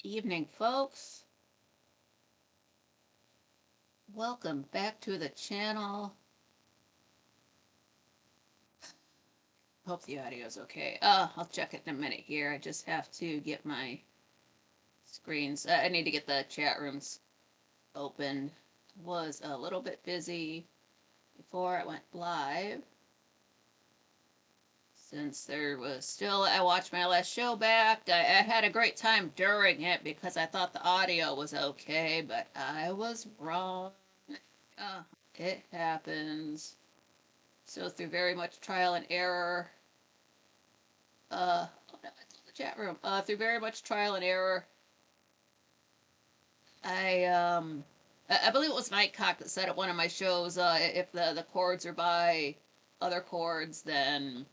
Evening, folks. Welcome back to the channel. Hope the audio's okay. I'll check it in a minute here. I just have to get my screens. I need to get the chat rooms open. Was a little bit busy before I went live. Since there was still, I watched my last show back. I had a great time during it because I thought the audio was okay, but I was wrong. It happens. So through very much trial and error, oh no, it's the chat room. Through very much trial and error, I believe it was Nightcock that said at one of my shows, if the chords are by other chords, then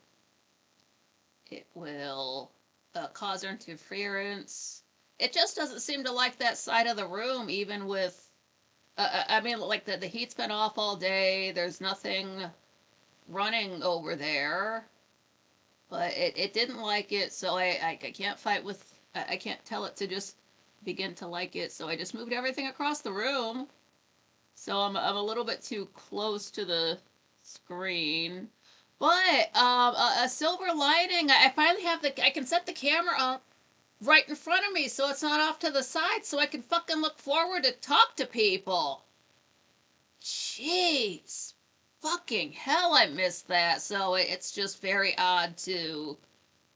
it will cause interference. It just doesn't seem to like that side of the room, even with. I mean, like the heat's been off all day. There's nothing running over there. But it didn't like it, so I can't fight with. I can't tell it to just begin to like it, so I just moved everything across the room. So I'm a little bit too close to the screen. But a silver lining, I finally have I can set the camera up right in front of me so it's not off to the side so I can fucking look forward to talk to people. Jeez. Fucking hell, I missed that. So it's just very odd to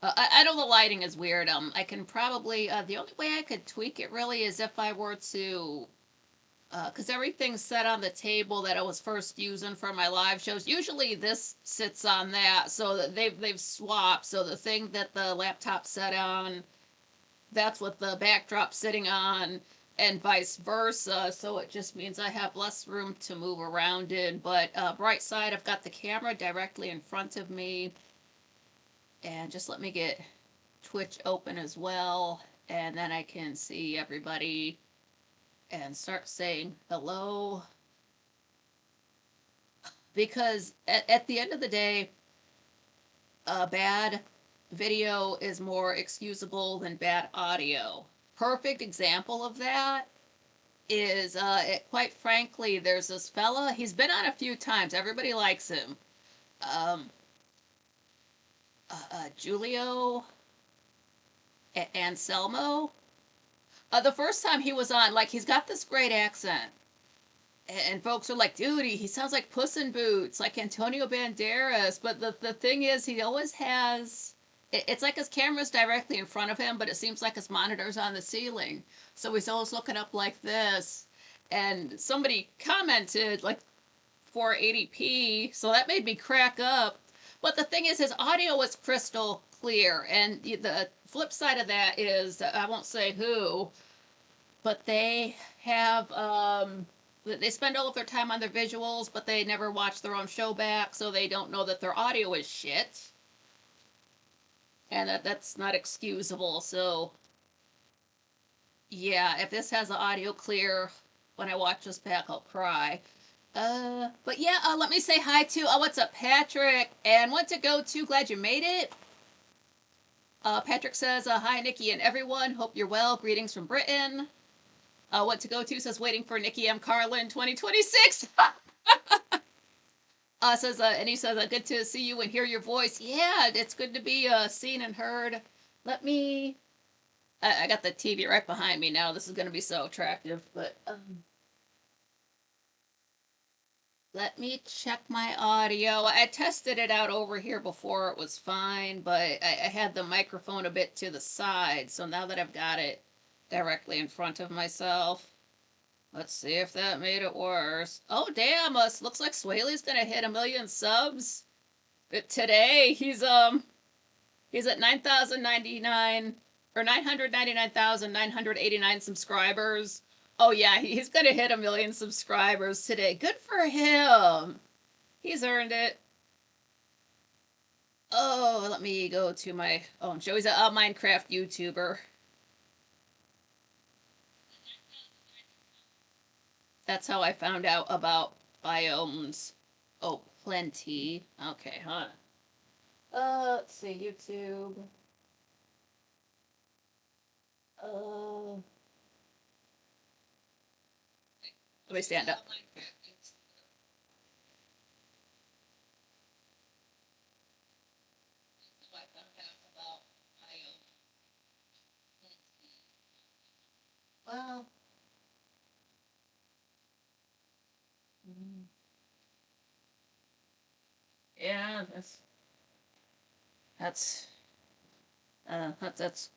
I know the lighting is weird. I can probably the only way I could tweak it really is if I were to, because everything's set on the table that I was first using for my live shows. Usually this sits on that, so that they've swapped. So the thing that the laptop set on, that's what the backdrop's sitting on, and vice versa. So it just means I have less room to move around in. But bright side, I've got the camera directly in front of me. And just let me get Twitch open as well, and then I can see everybody and start saying hello. Because at the end of the day, a bad video is more excusable than bad audio. Perfect example of that is, quite frankly, there's this fella, he's been on a few times, everybody likes him. Julio Anselmo. The first time he was on, like, he's got this great accent. And folks are like, dude, he sounds like Puss in Boots, like Antonio Banderas. But the thing is, he always has. It's like his camera's directly in front of him, but it seems like his monitor's on the ceiling. So he's always looking up like this. And somebody commented, like, 480p, so that made me crack up. But the thing is, his audio was crystal clear. And the flip side of that is, I won't say who, but they have they spend all of their time on their visuals, but they never watch their own show back, so they don't know that their audio is shit, and that's not excusable. So yeah, if this has the audio clear when I watch this back, I'll cry. But yeah, let me say hi to what's up, Patrick, and want to go to. Glad you made it. Patrick says, hi, Nikki and everyone. Hope you're well. Greetings from Britain. What to go to says, waiting for Nikki M. Carlin 2026. Says, and he says, good to see you and hear your voice. Yeah, it's good to be seen and heard. Let me. I got the TV right behind me now. This is going to be so attractive, but let me check my audio. I tested it out over here before. It was fine, but I had the microphone a bit to the side. So now that I've got it directly in front of myself, let's see if that made it worse. Oh, damn, looks like Swaley's gonna hit 1,000,000 subs. But today, he's at 9,099, or 999,989 subscribers. Oh yeah, he's gonna hit 1,000,000 subscribers today. Good for him. He's earned it. Oh, let me go to my own show. He's a Minecraft YouTuber. That's how I found out about biomes. Oh, plenty. Okay, huh? Let's see, YouTube. Let me stand up. Well, yeah, that's that's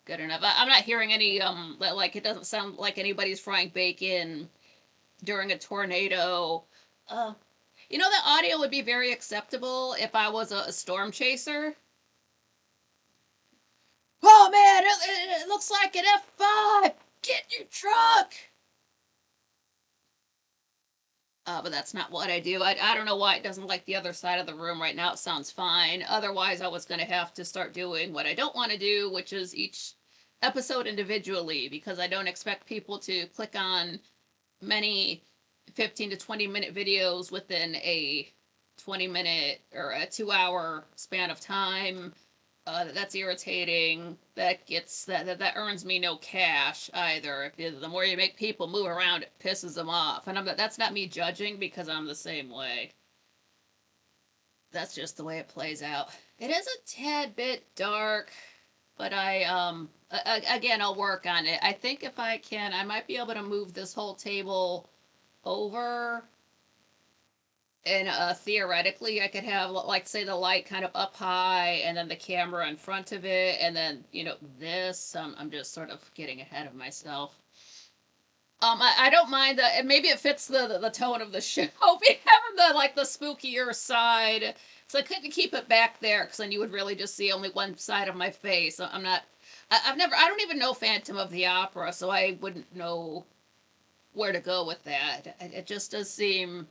good enough. I'm not hearing any like it doesn't sound like anybody's frying bacon during a tornado. Uh, you know, the audio would be very acceptable if I was a storm chaser. Oh man, it looks like an F5. Get in your truck. But that's not what I do. I don't know why it doesn't like the other side of the room right now. It sounds fine. Otherwise, I was going to have to start doing what I don't want to do, which is each episode individually, because I don't expect people to click on many 15 to 20-minute videos within a 20-minute or a 2 hour span of time. That's irritating. That earns me no cash either. The more you make people move around, it pisses them off. And that's not me judging because I'm the same way. That's just the way it plays out. It is a tad bit dark, but again, I'll work on it. I think if I can, I might be able to move this whole table over, and theoretically I could have, like, say, the light kind of up high and then the camera in front of it, and then this. I'm just sort of getting ahead of myself. I don't mind that, and maybe it fits the tone of the show. Be having the spookier side, so I couldn't keep it back there because then you would really just see only one side of my face. I'm not. I don't even know Phantom of the Opera, so I wouldn't know where to go with that. It just does seem.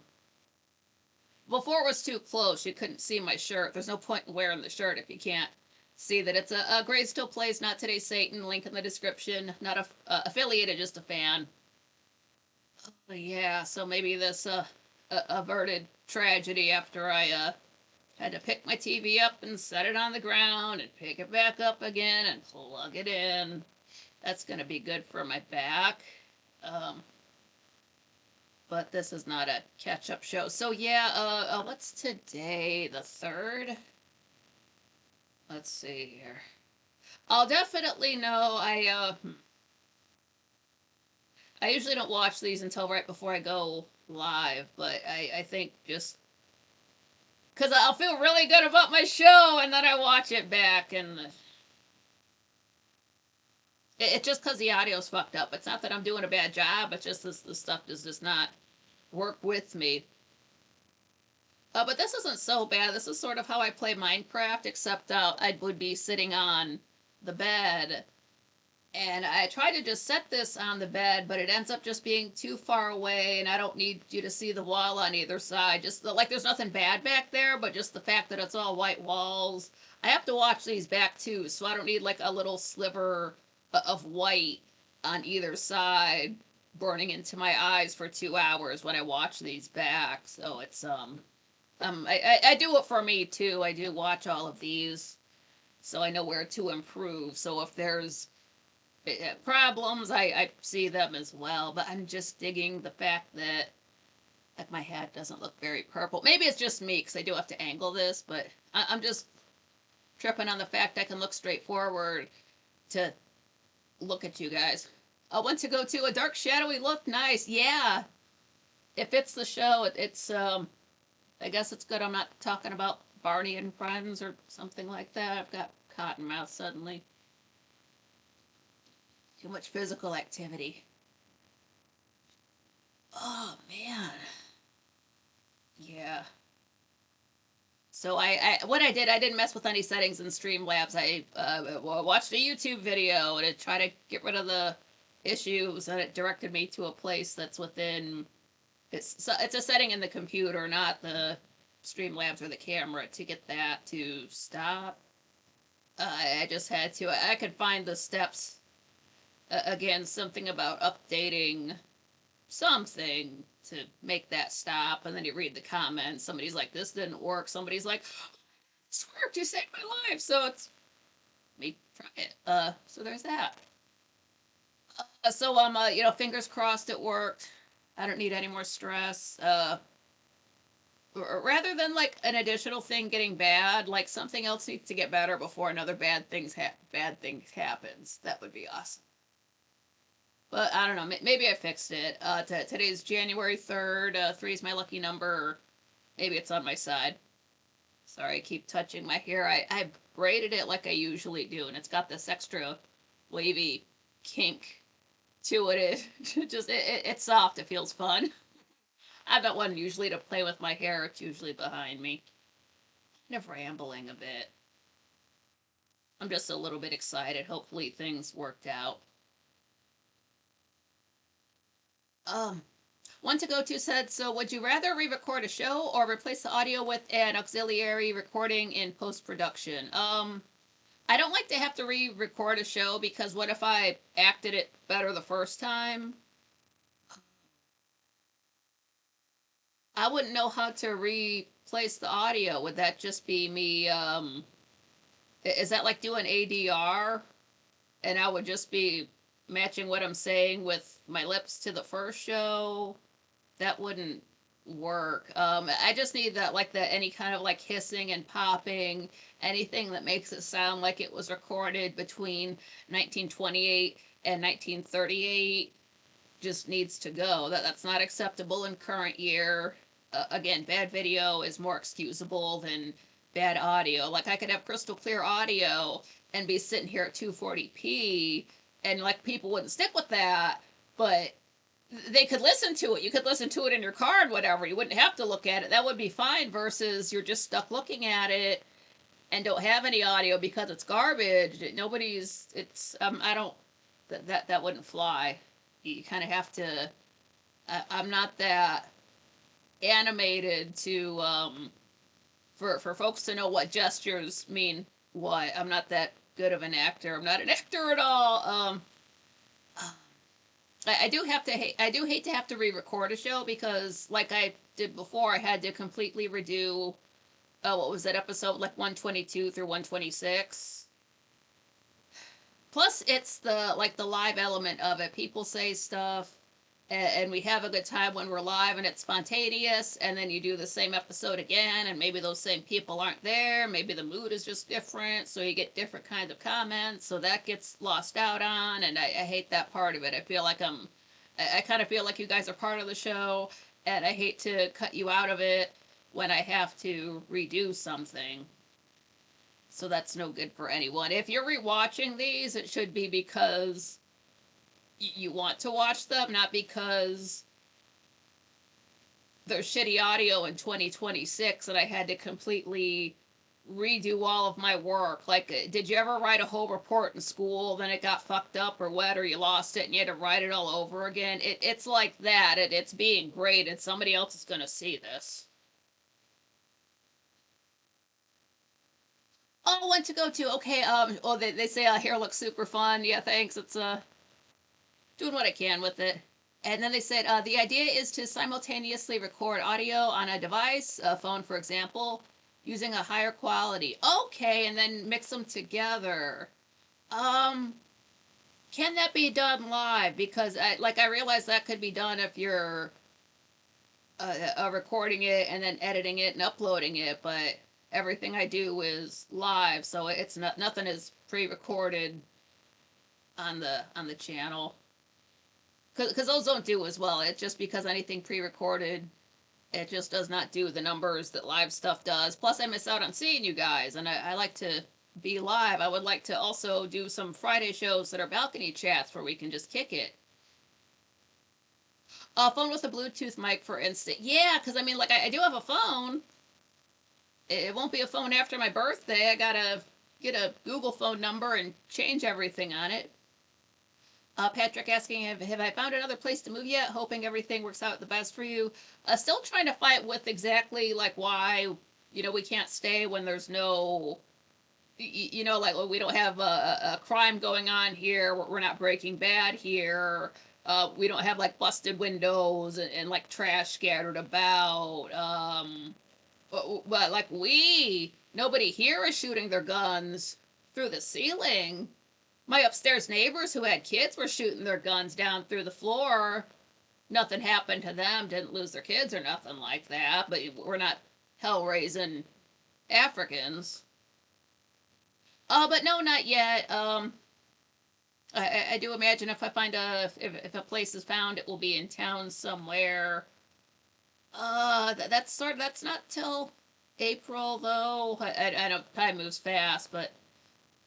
Before it was too close, you couldn't see my shirt. There's no point in wearing the shirt if you can't see that it's a Gray Still Plays Not Today Satan. Link in the description. Not affiliated, just a fan. Yeah, so maybe this averted tragedy after I had to pick my TV up and set it on the ground and pick it back up again and plug it in. That's going to be good for my back. But this is not a catch-up show. So yeah, what's today? The 3rd? Let's see here. I'll definitely know. I usually don't watch these until right before I go live, but I think just because I'll feel really good about my show and then I watch it back and it's just because the audio's fucked up. It's not that I'm doing a bad job. It's just the stuff does just not work with me. But this isn't so bad. This is sort of how I play Minecraft, except I would be sitting on the bed. And I try to just set this on the bed, but it ends up just being too far away, and I don't need you to see the wall on either side. Just like there's nothing bad back there, but just the fact that it's all white walls. I have to watch these back too, so I don't need like a little sliver of white on either side burning into my eyes for 2 hours when I watch these back. So it's I do it for me too. I do watch all of these, so I know where to improve. So if there's problems, I see them as well. But I'm just digging the fact that like my hat doesn't look very purple. Maybe it's just me because I do have to angle this, but I'm just tripping on the fact I can look straight forward to look at you guys. I want to go to a dark shadowy look. Nice. Yeah. It fits the show. It's I guess it's good I'm not talking about Barney and Friends or something like that. I've got cotton mouth suddenly. Too much physical activity. Oh, man. Yeah. So I what I didn't mess with any settings in Streamlabs. I watched a YouTube video to try to get rid of the issues, and it directed me to a place that's within. It's a setting in the computer, not the Streamlabs or the camera, to get that to stop. I just had to. I could find the steps. Again, something about updating something to make that stop, and then you read the comments. Somebody's like, "This didn't work." Somebody's like, "This worked. You saved my life." So it's me try it. So there's that. Fingers crossed it worked. I don't need any more stress. Rather than like an additional thing getting bad, like something else needs to get better before another bad thing happens. That would be awesome. But I don't know. Maybe I fixed it. Today's January 3rd. 3 is my lucky number. Maybe it's on my side. Sorry, I keep touching my hair. I braided it like I usually do, and it's got this extra wavy kink to it. It's soft. It feels fun. I'm not one usually to play with my hair. It's usually behind me. Kind of rambling a bit. I'm just a little bit excited. Hopefully things worked out. Um, One to go to said, so would you rather re-record a show or replace the audio with an auxiliary recording in post-production? I don't like to have to re-record a show because what if I acted it better the first time? I wouldn't know how to replace the audio. Would that just be me? Is that like doing ADR? And I would just be matching what I'm saying with my lips to the first show? That wouldn't work. I just need that, like the any kind of like hissing and popping, anything that makes it sound like it was recorded between 1928 and 1938 just needs to go. That's not acceptable in current year. Again, bad video is more excusable than bad audio. Like I could have crystal clear audio and be sitting here at 240p, and like people wouldn't stick with that, but they could listen to it. You could listen to it in your car and whatever. You wouldn't have to look at it. That would be fine. Versus you're just stuck looking at it and don't have any audio because it's garbage. Nobody's. It's. I don't. That wouldn't fly. You kind of have to. I'm not that animated to for folks to know what gestures mean what. I'm not that good of an actor. I'm not an actor at all. I do have to. I do hate to have to re-record a show because, like I did before, I had to completely redo. What was that episode? Like 122 through 126. Plus, it's the live element of it. People say stuff, and we have a good time when we're live, and it's spontaneous. And then you do the same episode again, and maybe those same people aren't there. Maybe the mood is just different, so you get different kinds of comments. So that gets lost out on, and I hate that part of it. I feel like I kind of feel like you guys are part of the show, and I hate to cut you out of it when I have to redo something. So that's no good for anyone. If you're rewatching these, it should be because you want to watch them, not because there's shitty audio in 2026 and I had to completely redo all of my work. Like, did you ever write a whole report in school, then it got fucked up or wet or you lost it and you had to write it all over again? It's like that. It's being graded. Somebody else is going to see this. Oh, one to go to. Okay. They say hair looks super fun. Yeah, thanks. It's doing what I can with it. And then they said the idea is to simultaneously record audio on a device, a phone, for example, using a higher quality. Okay, and then mix them together. Um, can that be done live? Because I realize that could be done if you're recording it and then editing it and uploading it, but everything I do is live, so it's not nothing is pre-recorded on the channel. Because those don't do as well. It's just because anything pre-recorded, it just does not do the numbers that live stuff does. Plus, I miss out on seeing you guys, and I like to be live. I would like to also do some Friday shows that are balcony chats where we can just kick it. A phone with a Bluetooth mic, for instance. Yeah, because I mean, like, I do have a phone. It won't be a phone after my birthday. I gotta get a Google phone number and change everything on it. Patrick asking, have I found another place to move yet? Hoping everything works out the best for you. Still trying to fight with exactly like why we can't stay when there's no like we don't have a crime going on here. We're not Breaking Bad here. We don't have like busted windows and like trash scattered about. But like nobody here is shooting their guns through the ceiling. My upstairs neighbors who had kids were shooting their guns down through the floor. Nothing happened to them, didn't lose their kids or nothing like that, but we're not hell raising Africans. But no, not yet. I do imagine if I find if a place is found, it will be in town somewhere. That's not till April though. I know time moves fast, but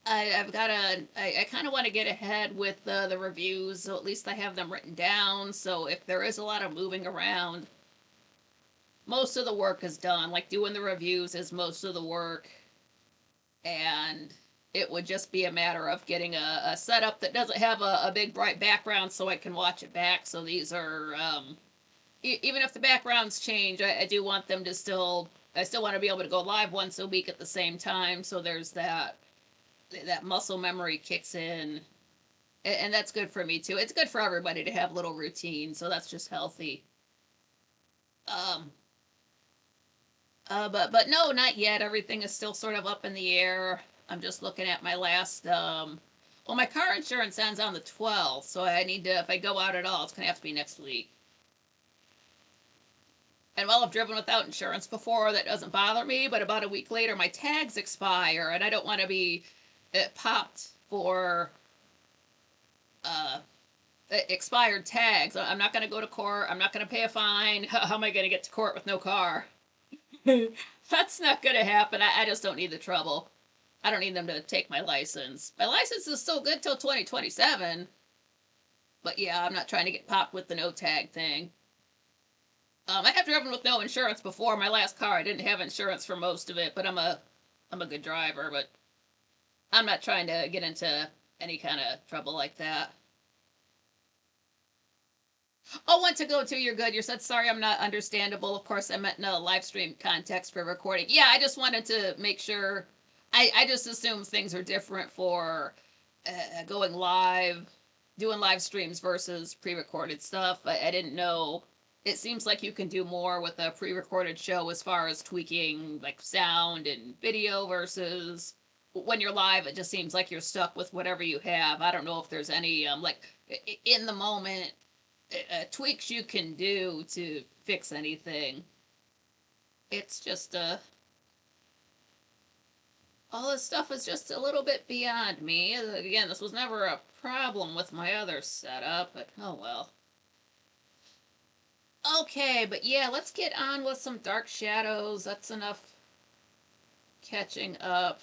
I've got to. I kind of want to get ahead with the reviews, so at least I have them written down. So if there is a lot of moving around, most of the work is done. Like doing the reviews is most of the work, and it would just be a matter of getting a setup that doesn't have a big bright background so I can watch it back. So these are even if the backgrounds change, I do want them to still. I still want to be able to go live once a week at the same time. So there's that muscle memory kicks in, and that's good for me too. It's good for everybody to have little routines, so that's just healthy. Um, but no, not yet. Everything is still sort of up in the air. I'm just looking at my last. Well, my car insurance ends on the 12th, so I need to. If I go out at all, it's gonna have to be next week. And while I've driven without insurance before, that doesn't bother me. But about a week later, my tags expire, and I don't want to be popped for uh, expired tags. I'm not going to go to court. I'm not going to pay a fine. How am I going to get to court with no car? That's not going to happen. I just don't need the trouble. I don't need them to take my license. My license is still good till 2027. But yeah, I'm not trying to get popped with the no tag thing. I have driven with no insurance before. My last car, I didn't have insurance for most of it, but I'm a good driver. But I'm not trying to get into any kind of trouble like that. Oh, want to go to you're good. You said sorry, I'm not understandable. Of course, I meant in a live stream context for recording. Yeah, I just wanted to make sure. I just assume things are different for going live, doing live streams versus pre-recorded stuff. I didn't know. It seems like you can do more with a pre-recorded show as far as tweaking like sound and video versus when you're live. It just seems like you're stuck with whatever you have. I don't know if there's any like in the moment tweaks you can do to fix anything. It's just all this stuff is just a little bit beyond me. Again, this was never a problem with my other setup, but oh well. Okay, but yeah, let's get on with some Dark Shadows. That's enough catching up.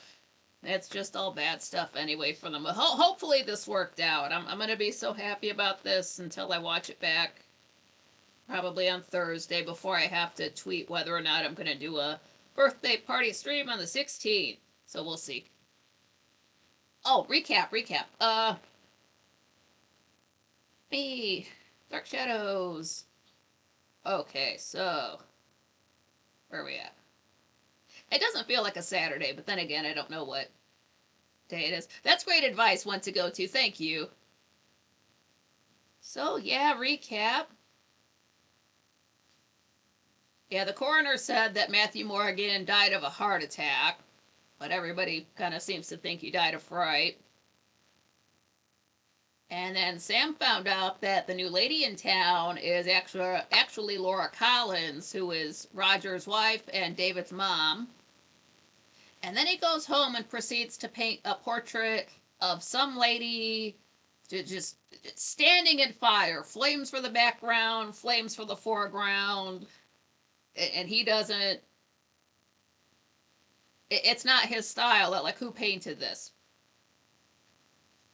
It's just all bad stuff anyway for them. Hopefully this worked out. I'm going to be so happy about this until I watch it back. Probably on Thursday before I have to tweet whether or not I'm going to do a birthday party stream on the 16th. So we'll see. Oh, recap. Me. Dark Shadows. Okay, so where are we at? It doesn't feel like a Saturday, but then again, I don't know what day it is. That's great advice, one to go to. Thank you. So, yeah, recap. Yeah, the coroner said that Matthew Morgan died of a heart attack, but everybody kind of seems to think he died of fright. And then Sam found out that the new lady in town is actually Laura Collins, who is Roger's wife and David's mom. And then he goes home and proceeds to paint a portrait of some lady just standing in fire. Flames for the background, flames for the foreground. And he doesn't... It's not his style. Like, who painted this?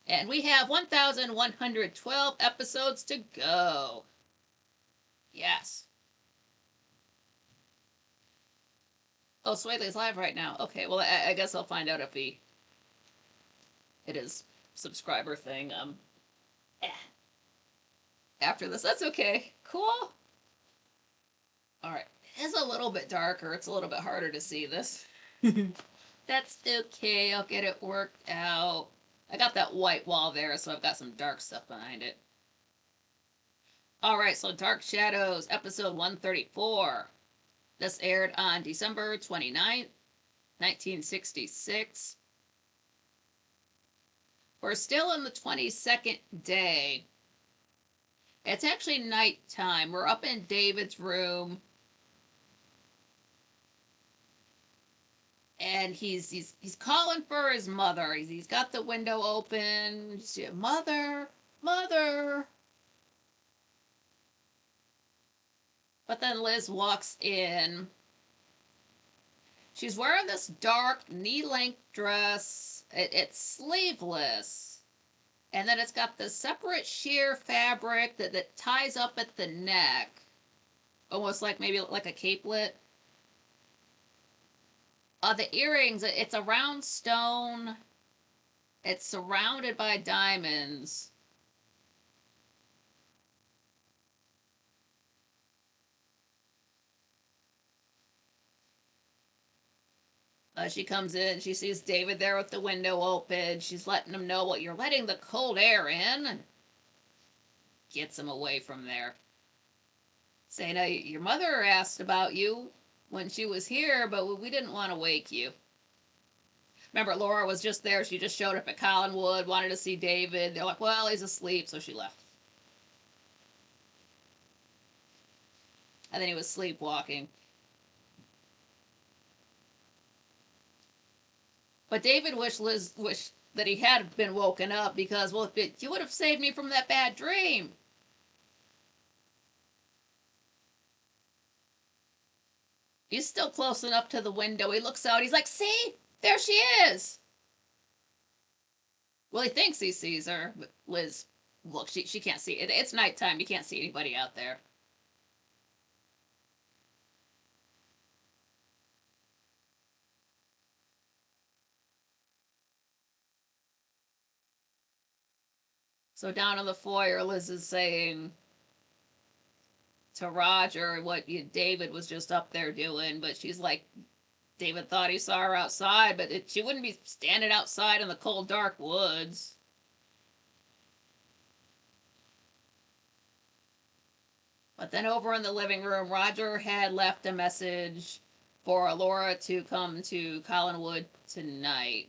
And we have 1,112 episodes to go. Yes. Oh, Swaley's live right now. Okay, well, I guess I'll find out if it is subscriber thing. After this, that's okay. Cool. All right, it is a little bit darker. It's a little bit harder to see this. That's okay. I'll get it worked out. I got that white wall there, so I've got some dark stuff behind it. All right, so Dark Shadows, episode 134. This aired on December 29th, 1966. We're still in the 22nd day. It's actually nighttime. We're up in David's room. And he's calling for his mother. He's got the window open. Mother, mother. But then Liz walks in. She's wearing this dark knee-length dress. It's sleeveless. And then it's got this separate sheer fabric that ties up at the neck. Almost like maybe like a capelet. The earrings, it's a round stone. It's surrounded by diamonds. She comes in, she sees David there with the window open. She's letting him know, well, you're letting the cold air in. And gets him away from there. Saying, your mother asked about you when she was here, but we didn't want to wake you. Remember, Laura was just there. She just showed up at Collinwood, wanted to see David. They're like, well, he's asleep, so she left. And then he was sleepwalking. But David wished that he had been woken up because, well, you would have saved me from that bad dream. He's still close enough to the window. He looks out. He's like, see? There she is. Well, he thinks he sees her, but Liz, look, she can't see it. It's nighttime. You can't see anybody out there. So down in the foyer, Liz is saying to Roger what David was just up there doing, but she's like, David thought he saw her outside, but she wouldn't be standing outside in the cold, dark woods. But then over in the living room, Roger had left a message for Laura to come to Collinwood tonight.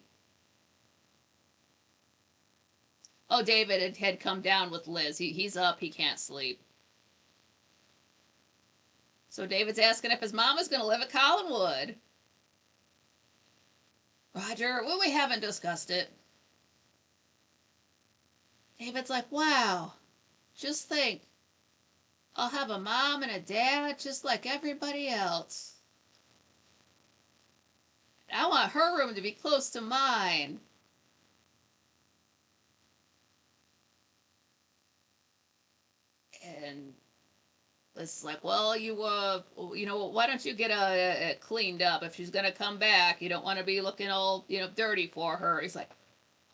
Oh, David had come down with Liz. He's up. He can't sleep. So David's asking if his mom is going to live at Collinwood. Roger, well, we haven't discussed it. David's like, wow, just think. I'll have a mom and a dad just like everybody else. I want her room to be close to mine. And it's like, well, why don't you get a cleaned up? If she's gonna come back, you don't want to be looking all, dirty for her. He's like,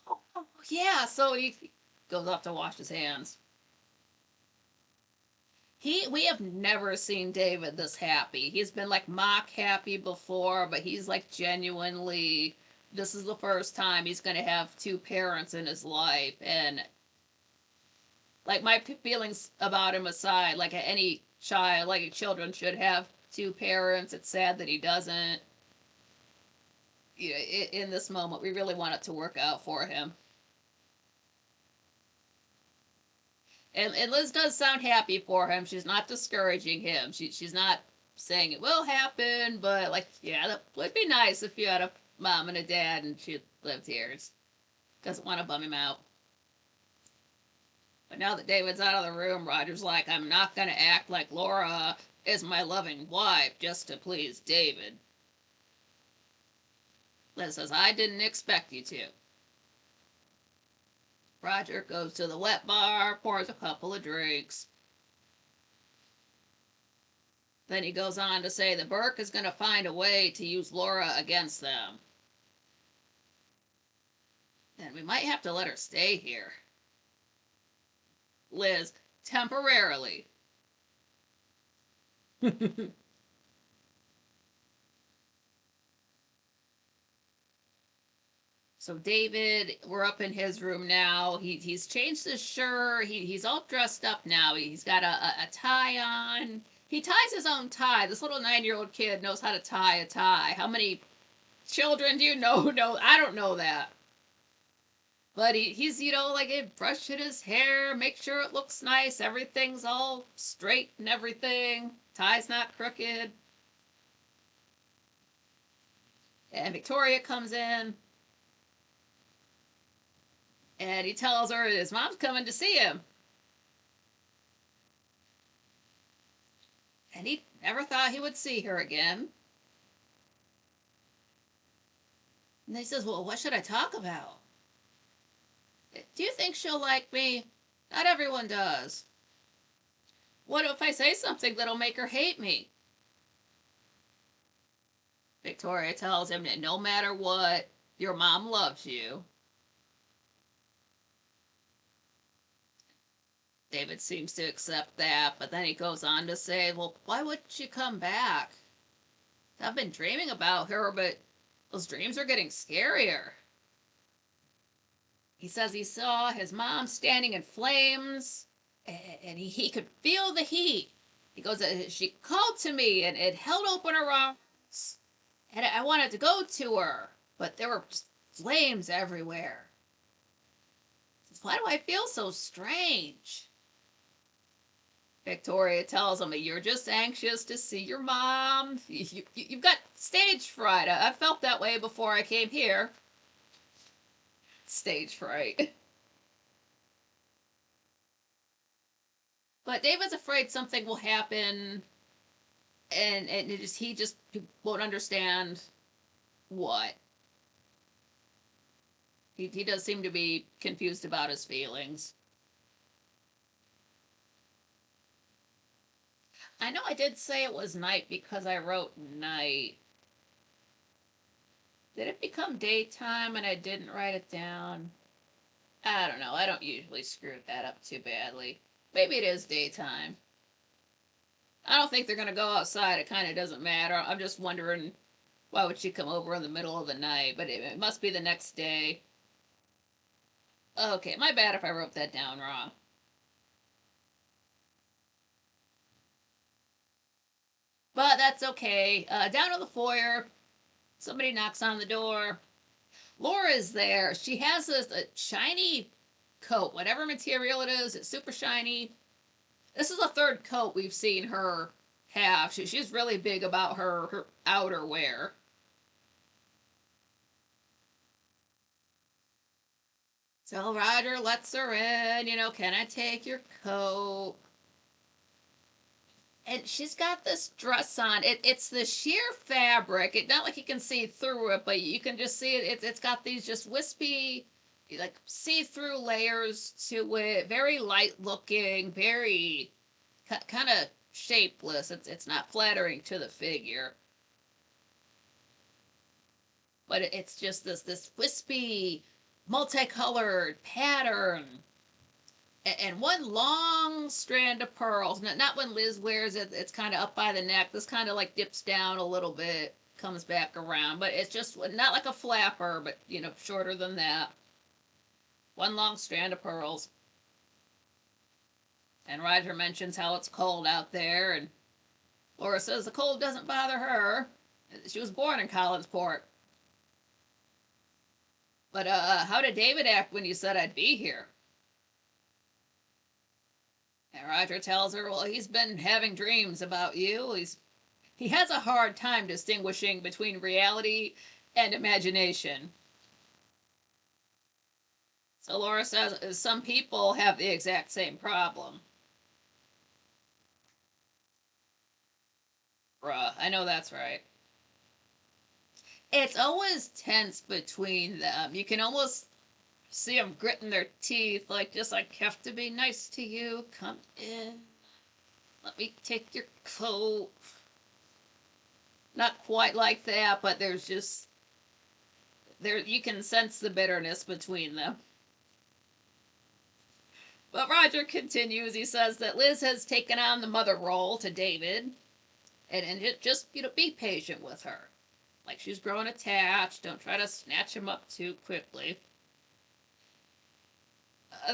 oh yeah. So he goes off to wash his hands. We have never seen David this happy. He's been like mock happy before, but he's like genuinely, this is the first time he's gonna have two parents in his life. And like, my feelings about him aside, like any child, like children should have two parents. It's sad that he doesn't. In this moment, we really want it to work out for him. And Liz does sound happy for him. She's not discouraging him. She's not saying it will happen, but like, yeah, that would be nice if you had a mom and a dad and she lived here. Just doesn't want to bum him out. But now that David's out of the room, Roger's like, I'm not going to act like Laura is my loving wife just to please David. Liz says, I didn't expect you to. Roger goes to the wet bar, pours a couple of drinks. Then he goes on to say that Burke is going to find a way to use Laura against them. And we might have to let her stay here. Liz, temporarily. So David, we're up in his room now. He's changed his shirt. He's all dressed up now. He's got a tie on. He ties his own tie. This little 9-year-old kid knows how to tie a tie. How many children do you know? No, I don't know that. But he's, like brushing his hair, make sure it looks nice, everything's all straight and everything, tie's not crooked. And Victoria comes in, and he tells her his mom's coming to see him. And he never thought he would see her again. And he says, well, what should I talk about? Do you think she'll like me? Not everyone does. What if I say something that'll make her hate me? Victoria tells him that no matter what, your mom loves you. David seems to accept that, but then he goes on to say, well, why wouldn't she come back? I've been dreaming about her, but those dreams are getting scarier. He says he saw his mom standing in flames, and he could feel the heat. He goes, she called to me and it held open her arms, and I wanted to go to her, but there were flames everywhere. Why do I feel so strange? Victoria tells him that you're just anxious to see your mom. You've got stage fright. I felt that way before I came here. Stage fright. But David's afraid something will happen, and he just won't understand what. He does seem to be confused about his feelings. I know I did say it was night because I wrote night. Did it become daytime and I didn't write it down? I don't know. I don't usually screw that up too badly. Maybe it is daytime. I don't think they're going to go outside. It kind of doesn't matter. I'm just wondering why would she come over in the middle of the night? But it must be the next day. Okay, my bad if I wrote that down wrong. But that's okay. Down in the foyer, somebody knocks on the door. Laura's there. She has a shiny coat, whatever material it is. It's super shiny. This is the third coat we've seen her have. She's really big about her outerwear. So Roger lets her in. Can I take your coat? And she's got this dress on. It's the sheer fabric. It's not like you can see through it, but you can just see it. It's got these just wispy, like see-through layers to it. Very light looking, very kind of shapeless. It's not flattering to the figure, but it's just this wispy, multicolored pattern. And one long strand of pearls. Not when Liz wears it, it's kind of up by the neck. This kind of like dips down a little bit, comes back around. But it's just not like a flapper, but shorter than that. One long strand of pearls. And Roger mentions how it's cold out there, and Laura says the cold doesn't bother her. She was born in Collinsport. But how did David act when you said I'd be here? And Roger tells her, well, he's been having dreams about you. He has a hard time distinguishing between reality and imagination. So Laura says some people have the exact same problem. Bruh, I know that's right. It's always tense between them. You can almost see them gritting their teeth, just like, have to be nice to you. Come in. Let me take your coat. Not quite like that, but there's just you can sense the bitterness between them. But Roger continues. He says that Liz has taken on the mother role to David, and just be patient with her. Like she's growing attached. Don't try to snatch him up too quickly.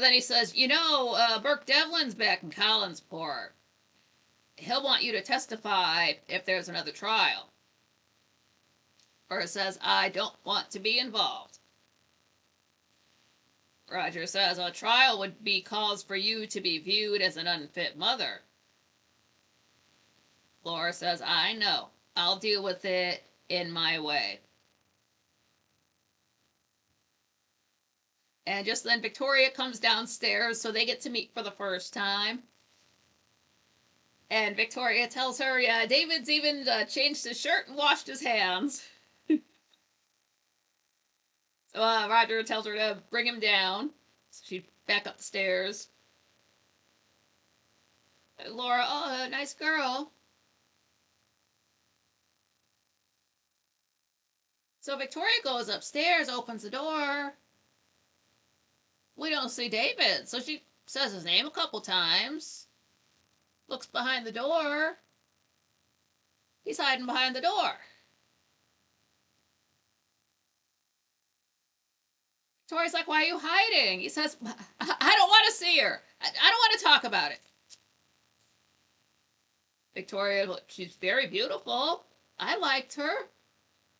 Then he says, Burke Devlin's back in Collinsport. He'll want you to testify if there's another trial. Or it says, I don't want to be involved. Roger says, a trial would be cause for you to be viewed as an unfit mother. Laura says, I know. I'll deal with it in my way. And just then Victoria comes downstairs, so they get to meet for the first time. And Victoria tells her, yeah, David's even changed his shirt and washed his hands. So Roger tells her to bring him down. So she back up the stairs. Laura, oh, nice girl. So Victoria goes upstairs, opens the door. We don't see David, so she says his name a couple times. Looks behind the door. He's hiding behind the door. Victoria's like, why are you hiding? He says, I don't want to see her. I don't want to talk about it. Victoria, she's very beautiful. I liked her.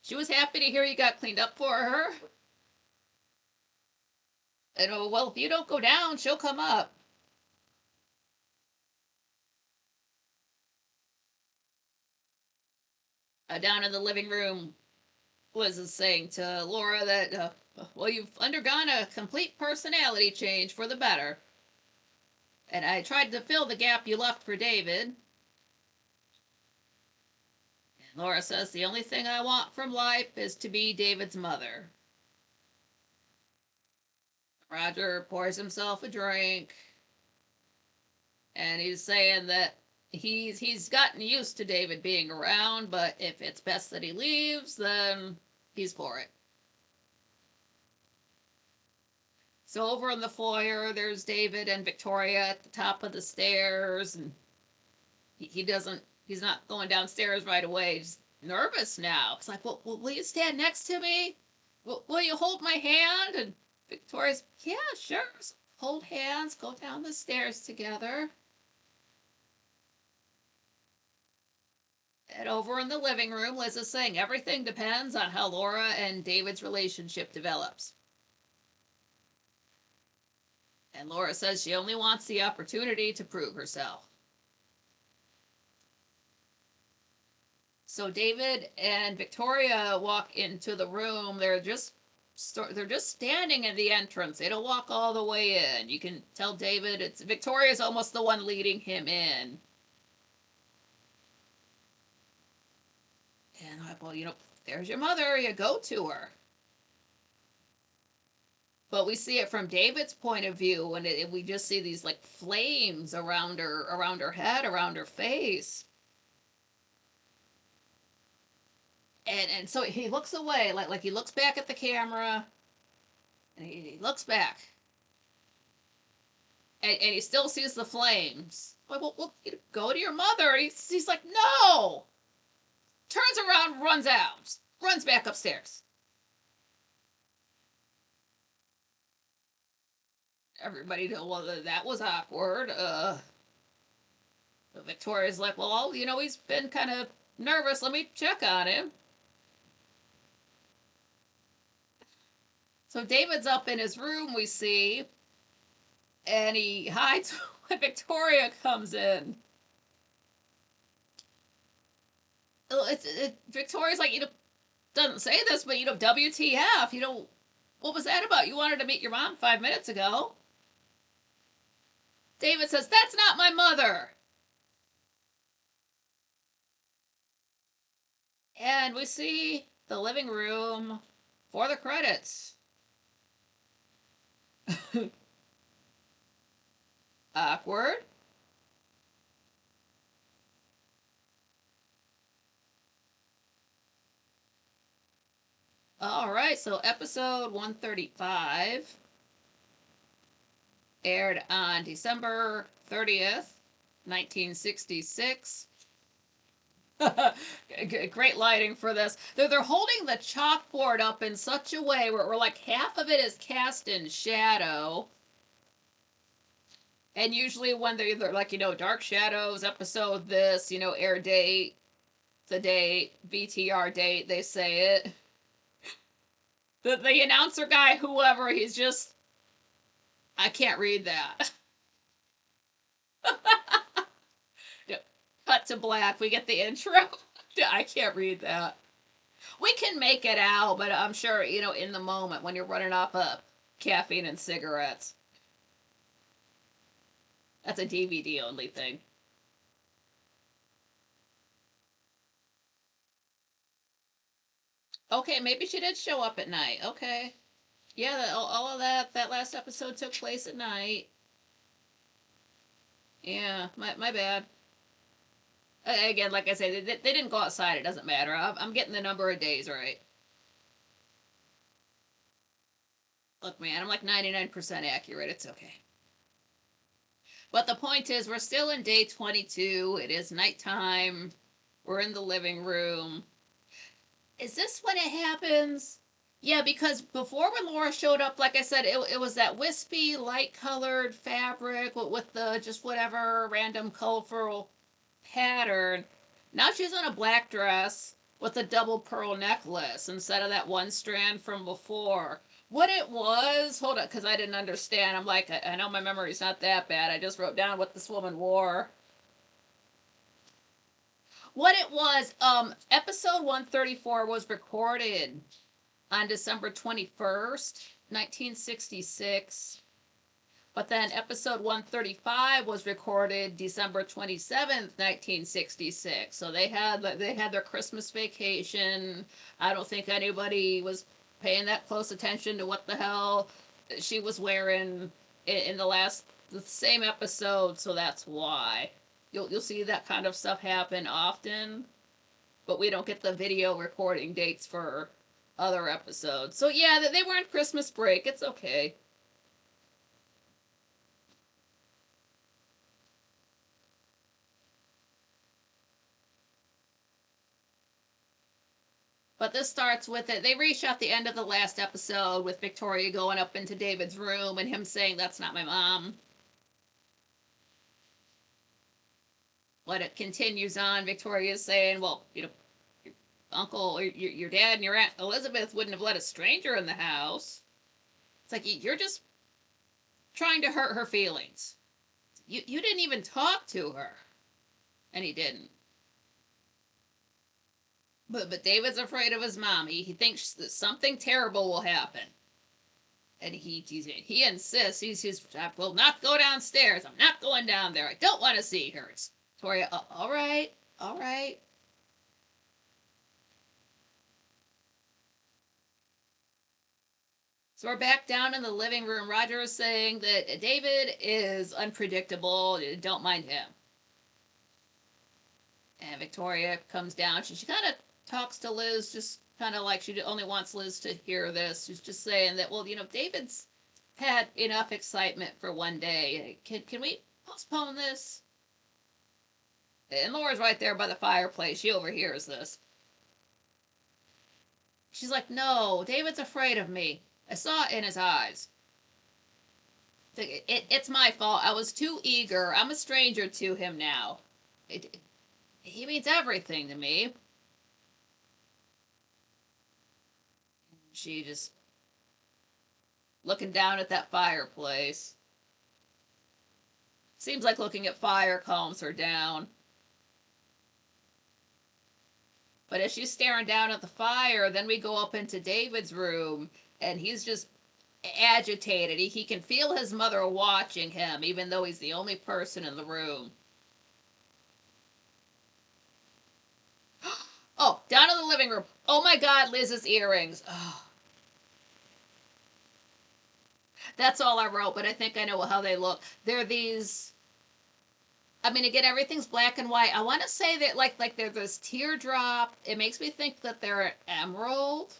She was happy to hear you got cleaned up for her. And well, if you don't go down, she'll come up. Down in the living room, Liz is saying to Laura that, well, you've undergone a complete personality change for the better. And I tried to fill the gap you left for David. And Laura says, the only thing I want from life is to be David's mother. Roger pours himself a drink. And he's saying that he's gotten used to David being around, but if it's best that he leaves, then he's for it. So over in the foyer, there's David and Victoria at the top of the stairs, and he's not going downstairs right away. He's nervous now. It's like, well, will you stand next to me? Will you hold my hand? And Victoria's, yeah, sure. So hold hands, go down the stairs together. And over in the living room, Liz is saying everything depends on how Laura and David's relationship develops. And Laura says she only wants the opportunity to prove herself. So David and Victoria walk into the room. They're just standing in the entrance. They don't walk all the way in. You can tell Victoria's almost the one leading him in. And I'm like, well, there's your mother. You go to her. But we see it from David's point of view, and we just see these like flames around her head, around her face. And so he looks away, like he looks back at the camera, and he looks back, and he still sees the flames. Like, well, go to your mother. He's like, no. Turns around, runs back upstairs. Everybody knows, well, that was awkward. Victoria's like, well, he's been kind of nervous. Let me check on him. So David's up in his room, we see, and he hides when Victoria comes in. Victoria's like, doesn't say this, but, WTF, what was that about? You wanted to meet your mom 5 minutes ago. David says, that's not my mother. And we see the living room for the credits. Awkward. All right, so episode 135 aired on December 30th, 1966. Great lighting for this. They're holding the chalkboard up in such a way where like half of it is cast in shadow. And usually when they're like, dark shadows, episode this, air date, the date, BTR date, they say it. The announcer guy, whoever, he's just I can't read that. Yeah. Cut to black. We get the intro. I can't read that. We can make it out, but I'm sure, in the moment when you're running off of caffeine and cigarettes, that's a DVD only thing. Okay, maybe she did show up at night. Okay. Yeah, all of that last episode took place at night. Yeah, my bad. Again, like I said, they didn't go outside. It doesn't matter. I'm getting the number of days right. Look, man, I'm like 99% accurate. It's okay. But the point is, we're still in day 22. It is nighttime. We're in the living room. Is this when it happens? Yeah, because before when Laura showed up, like I said, it was that wispy, light colored fabric with the just whatever random colorful pattern. Now she's in a black dress with a double pearl necklace instead of that one strand from before. What it was, hold on, because I didn't understand. I'm like, I know my memory's not that bad. I just wrote down what this woman wore. What it was, episode 134 was recorded on December 21st, 1966. But then episode 135 was recorded December 27th, 1966. So they had their Christmas vacation. I don't think anybody was paying that close attention to what the hell she was wearing in the same episode, so that's why. You'll see that kind of stuff happen often, but we don't get the video recording dates for other episodes. So yeah, they were on Christmas break. It's okay. But this starts with it. They reshot the end of the last episode with Victoria going up into David's room and him saying, "That's not my mom." When it continues on, Victoria's saying, "Well, your uncle, or your dad and your Aunt Elizabeth wouldn't have let a stranger in the house." It's like, you're just trying to hurt her feelings. You didn't even talk to her. And he didn't. But David's afraid of his mom. He thinks that something terrible will happen. And he insists. I will not go downstairs. I'm not going down there. I don't want to see her. It's Victoria, all right, all right. So we're back down in the living room. Roger is saying that David is unpredictable. Don't mind him. And Victoria comes down. She kind of talks to Liz, just kind of like she only wants Liz to hear this. She's just saying that, well, David's had enough excitement for one day. Can we postpone this? And Laura's right there by the fireplace. She overhears this. She's like, no, David's afraid of me. I saw it in his eyes. It's my fault. I was too eager. I'm a stranger to him now. He means everything to me. She just looking down at that fireplace. Seems like looking at fire calms her down. But as she's staring down at the fire, then we go up into David's room, and he's just agitated. He can feel his mother watching him, even though he's the only person in the room. Oh, down in the living room. Oh my God, Liz's earrings. Oh, that's all I wrote, but I think I know how they look. They're these. I mean, again, everything's black and white. I want to say that like they're this teardrop. It makes me think that they're an emerald.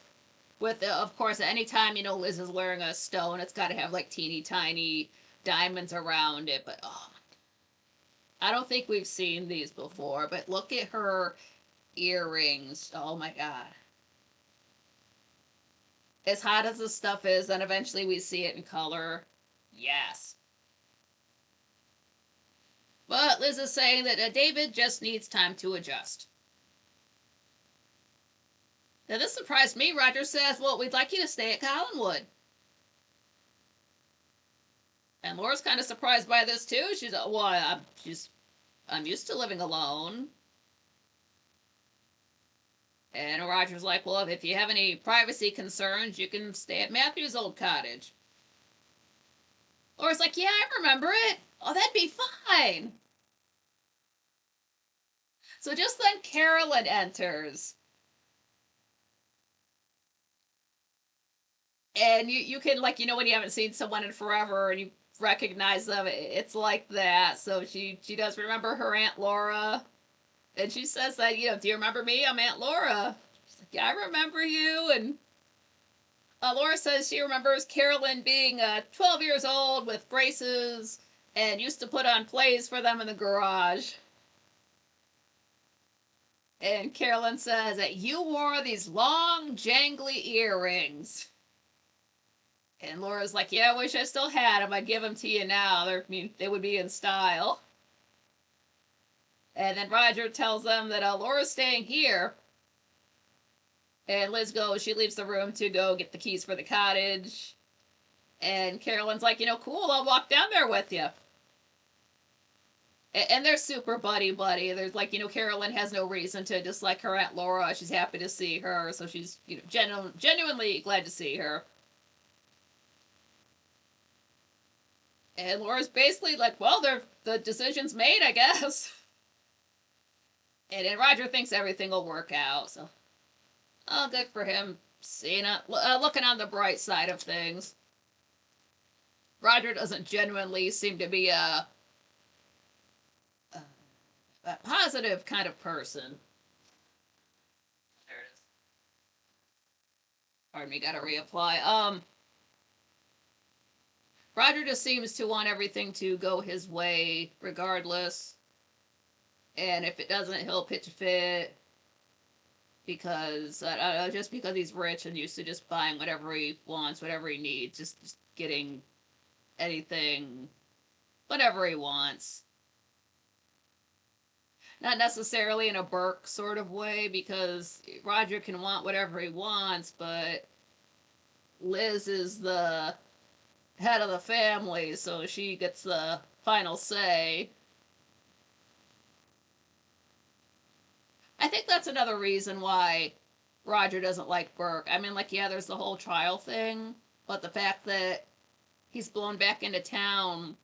With of course, anytime Liz is wearing a stone, it's got to have like teeny tiny diamonds around it. But oh, I don't think we've seen these before. But look at her earrings. Oh my God. As hot as this stuff is, then eventually we see it in color. Yes. But Liz is saying that David just needs time to adjust. Now, this surprised me. Roger says, well, we'd like you to stay at Collinwood. And Laura's kind of surprised by this too. She's well, I'm used to living alone. And Roger's like, well, if you have any privacy concerns, you can stay at Matthew's old cottage. Laura's like, yeah, I remember it. Oh, that'd be fine. So just then Carolyn enters. And you can, like, when you haven't seen someone in forever and you recognize them, it's like that. So she does remember her Aunt Laura. And she says that, do you remember me? I'm Aunt Laura. She's like, yeah, I remember you. And Laura says she remembers Carolyn being 12 years old with braces and used to put on plays for them in the garage. And Carolyn says that you wore these long, jangly earrings. And Laura's like, yeah, I wish I still had them. I'd give them to you now. They would be in style. And then Roger tells them that Laura's staying here. And Liz goes, she leaves the room to go get the keys for the cottage. And Carolyn's like, cool, I'll walk down there with you. And they're super buddy-buddy. There's like, Carolyn has no reason to dislike her Aunt Laura. She's happy to see her. So she's, genuinely glad to see her. And Laura's basically like, well, the decision's made, I guess. And then Roger thinks everything will work out. So, oh, good for him. Seeing it, looking on the bright side of things. Roger doesn't genuinely seem to be a positive kind of person. There it is. Pardon me, gotta reapply. Roger just seems to want everything to go his way regardless. And if it doesn't, he'll pitch a fit. Because, just because he's rich and used to just buying whatever he wants, whatever he needs. Just getting anything, whatever he wants. Not necessarily in a Burke sort of way, because Roger can want whatever he wants, but Liz is the head of the family, so she gets the final say. I think that's another reason why Roger doesn't like Burke. I mean, like, yeah, there's the whole trial thing, but the fact that he's blown back into town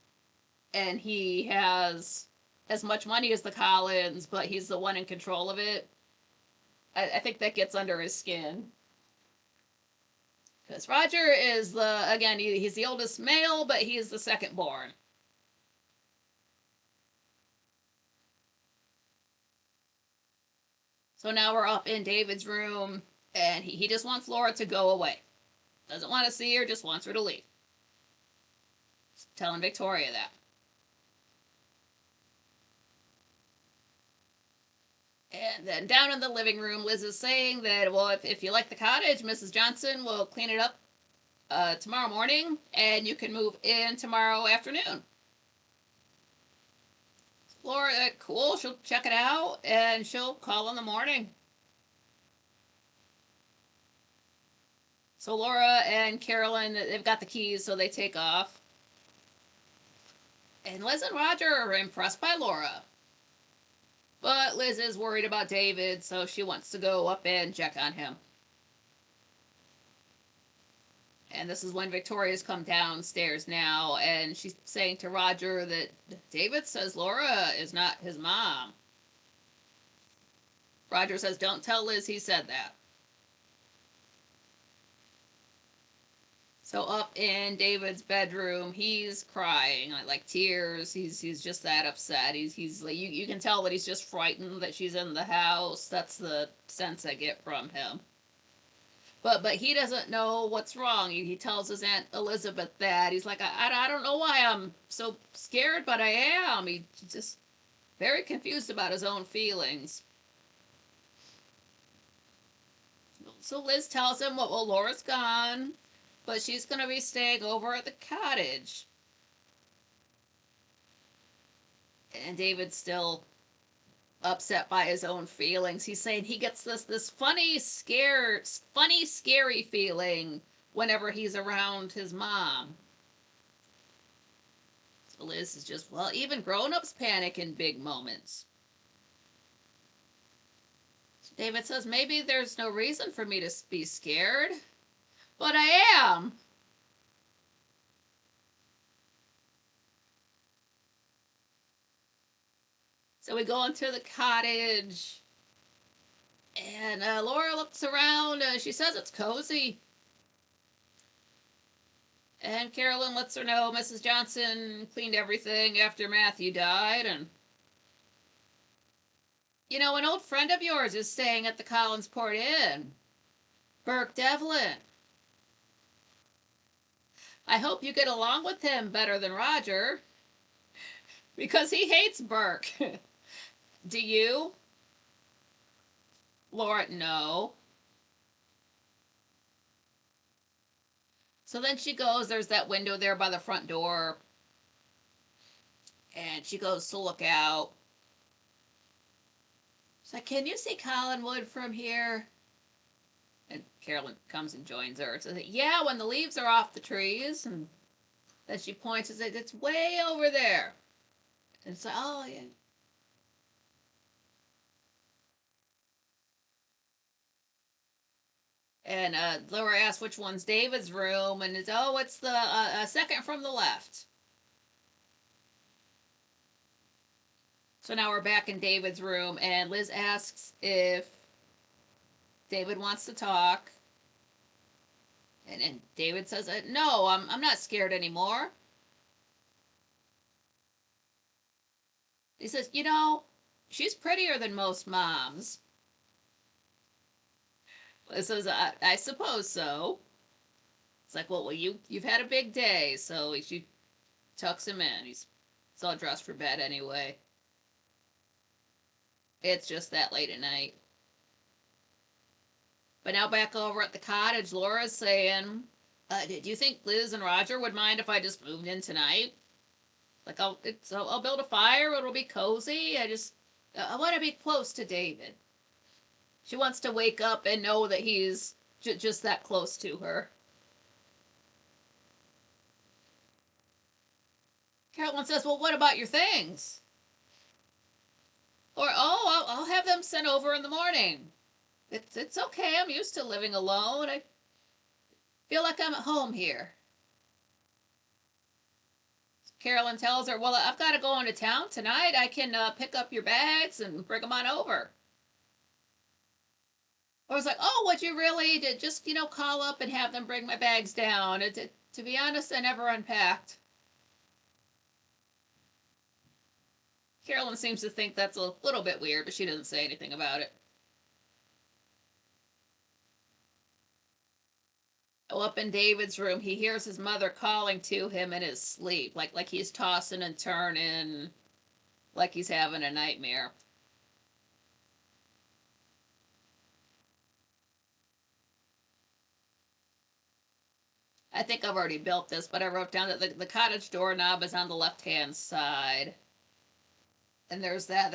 and he has as much money as the Collins, but he's the one in control of it, I think that gets under his skin. Because Roger is he's the oldest male, but he's the second born. So now we're up in David's room, and he just wants Laura to go away. Doesn't want to see her, just wants her to leave. Just telling Victoria that. And then down in the living room, Liz is saying that, well, if you like the cottage, Mrs. Johnson will clean it up tomorrow morning, and you can move in tomorrow afternoon. Laura, cool, she'll check it out, and she'll call in the morning. So Laura and Carolyn, they've got the keys, so they take off. And Liz and Roger are impressed by Laura. But Liz is worried about David, so she wants to go up and check on him. And this is when Victoria's come downstairs now, and she's saying to Roger that David says Laura is not his mom. Roger says, don't tell Liz he said that. So up in David's bedroom, he's crying, like tears. He's just that upset. He's like, you can tell that he's just frightened that she's in the house. That's the sense I get from him. But he doesn't know what's wrong. He tells his Aunt Elizabeth that. He's like, I don't know why I'm so scared, but I am. He's just very confused about his own feelings. So Liz tells him, well, Laura's gone, but she's going to be staying over at the cottage. And David's still upset by his own feelings. He's saying he gets this funny, scary feeling whenever he's around his mom. So Liz is just, well, even grown-ups panic in big moments. David says, maybe there's no reason for me to be scared, but I am. So we go into the cottage, and Laura looks around. She says it's cozy. And Carolyn lets her know Mrs. Johnson cleaned everything after Matthew died. And, you know, an old friend of yours is staying at the Collinsport Inn, Burke Devlin. I hope you get along with him better than Roger, because he hates Burke. Do you? Laura, no. So then she goes, there's that window there by the front door, and she goes to look out. She's like, can you see Collinwood from here? And Carolyn comes and joins her. So, yeah, when the leaves are off the trees. And then she points and says, it's way over there. And it's like, oh, yeah. And Laura asks which one's David's room. And it's, oh, it's the second from the left. So now we're back in David's room. And Liz asks if David wants to talk. And David says, no, I'm not scared anymore. He says, you know, she's prettier than most moms. Liz says, I suppose so. It's like, well, you've had a big day. So she tucks him in. He's all dressed for bed anyway. It's just that late at night. But now back over at the cottage, Laura's saying, do you think Liz and Roger would mind if I just moved in tonight? Like, I'll build a fire. It'll be cozy. I want to be close to David. She wants to wake up and know that he's just that close to her. Carolyn says, well, what about your things? Or, oh, I'll have them sent over in the morning. It's okay. I'm used to living alone. I feel like I'm at home here. Carolyn tells her, well, I've got to go into town tonight. I can pick up your bags and bring them on over. I was like, oh, would you really just, call up and have them bring my bags down? To be honest, I never unpacked. Carolyn seems to think that's a little bit weird, but she doesn't say anything about it. Oh, up in David's room, he hears his mother calling to him in his sleep, like he's tossing and turning, like he's having a nightmare. I think I've already built this, but I wrote down that the cottage doorknob is on the left-hand side. And there's that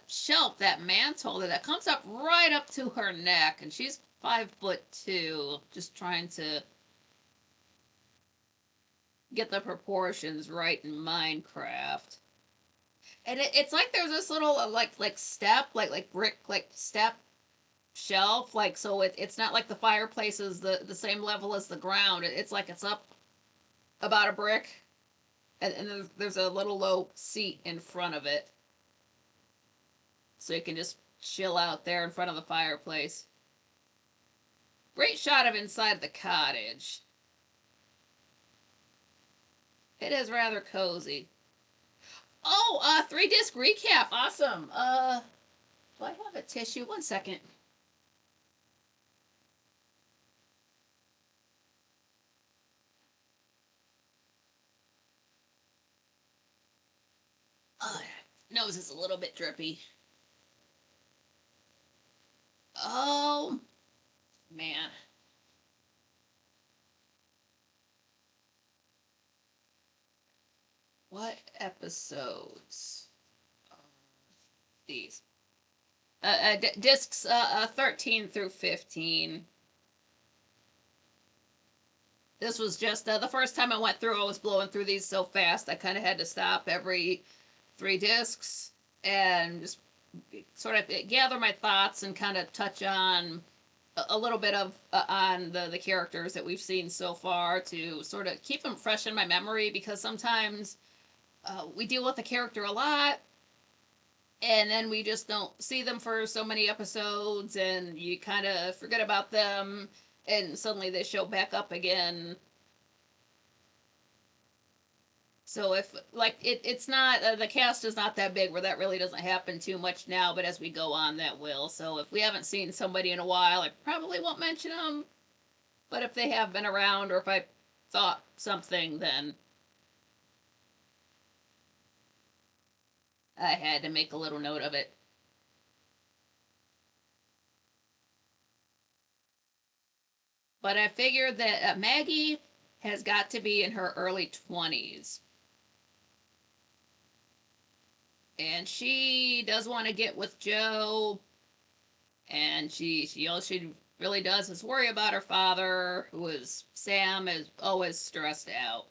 shelf, that mantle that comes up right up to her neck, and she's 5'2", just trying to get the proportions right in Minecraft. And it's like there's this little like step, like brick, like step shelf, like, so it's not like the fireplace is the same level as the ground. It's like it's up about a brick, and there's a little low seat in front of it, so you can just chill out there in front of the fireplace. Great shot of inside the cottage. It is rather cozy. Oh, 3-disc recap. Awesome. Do I have a tissue? 1 second. Oh, nose is a little bit drippy. Oh, man. What episodes? These. Discs 13 through 15. This was just the first time I went through. I was blowing through these so fast, I kind of had to stop every 3 discs and just sort of gather my thoughts and kind of touch on a little bit of on the characters that we've seen so far to sort of keep them fresh in my memory, because sometimes we deal with the character a lot and then we just don't see them for so many episodes and you kind of forget about them and suddenly they show back up again. So if like it's not the cast is not that big where that really doesn't happen too much now, but as we go on, that will. So if we haven't seen somebody in a while, I probably won't mention them. But if they have been around, or if I thought something, then I had to make a little note of it. But I figured that Maggie has got to be in her early 20s. And she does want to get with Joe, and all she really does is worry about her father, who is Sam, is always stressed out.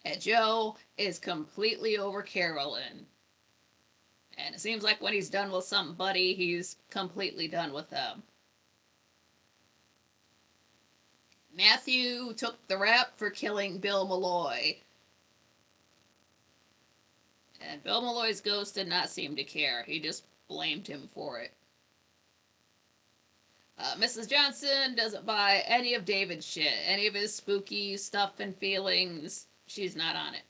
And Joe is completely over Carolyn. And it seems like when he's done with somebody, he's completely done with them. Matthew took the rap for killing Bill Malloy. And Bill Malloy's ghost did not seem to care. He just blamed him for it. Mrs. Johnson doesn't buy any of David's shit, any of his spooky stuff and feelings. She's not on it.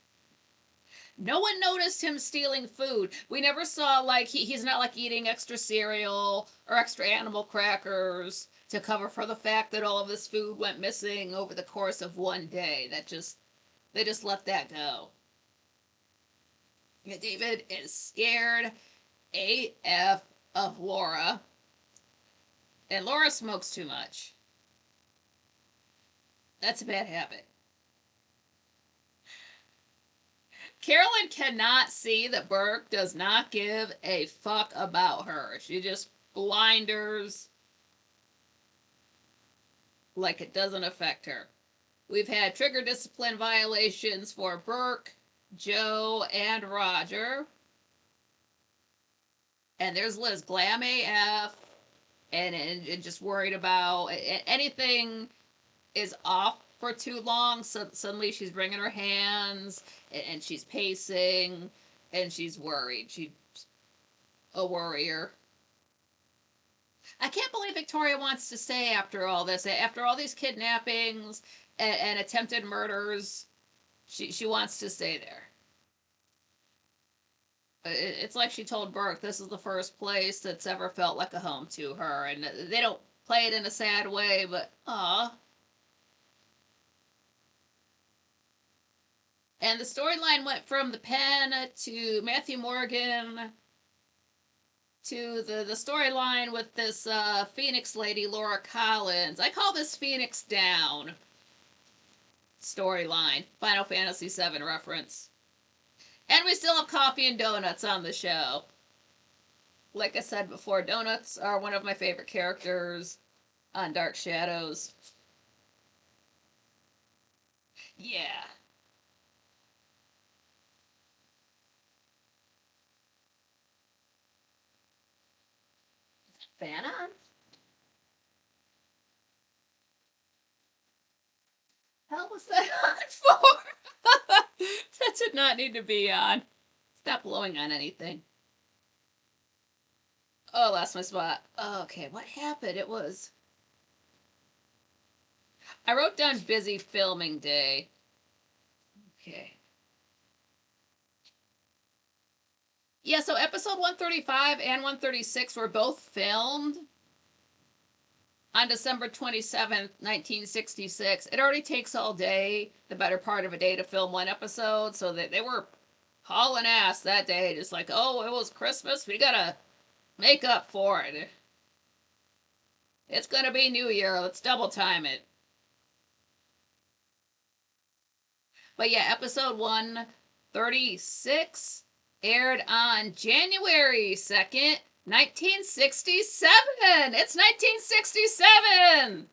No one noticed him stealing food. We never saw, like, he's not, like, eating extra cereal or extra animal crackers to cover for the fact that all of this food went missing over the course of one day. They just let that go. David is scared AF of Laura. And Laura smokes too much. That's a bad habit. Carolyn cannot see that Burke does not give a fuck about her. She just blinders like it doesn't affect her. We've had trigger discipline violations for Burke, Joe, and Roger. And there's Liz, glam AF, and just worried about anything is off for too long. So suddenly she's wringing her hands and she's pacing and she's worried. She's a worrier. I can't believe Victoria wants to stay after all this. After all these kidnappings and attempted murders, she wants to stay there. It's like she told Burke this is the first place that's ever felt like a home to her. And they don't play it in a sad way, but ah. And the storyline went from the pen to Matthew Morgan to the storyline with this Phoenix lady, Laura Collins. I call this Phoenix Down storyline. Final Fantasy VII reference. And we still have coffee and donuts on the show. Like I said before, donuts are one of my favorite characters on Dark Shadows. Yeah. Fan on? Hell was that on for? That did not need to be on. Stop blowing on anything. Oh, lost my spot. Okay, what happened? It was. I wrote down busy filming day. Okay. Yeah, so episode 135 and 136 were both filmed on December 27th, 1966. It already takes all day, the better part of a day, to film one episode, so that they were hauling ass that day. Just like, oh, it was Christmas, we gotta make up for it. It's gonna be New Year, let's double time it. But yeah, episode 136 aired on January 2nd, 1967. It's 1967.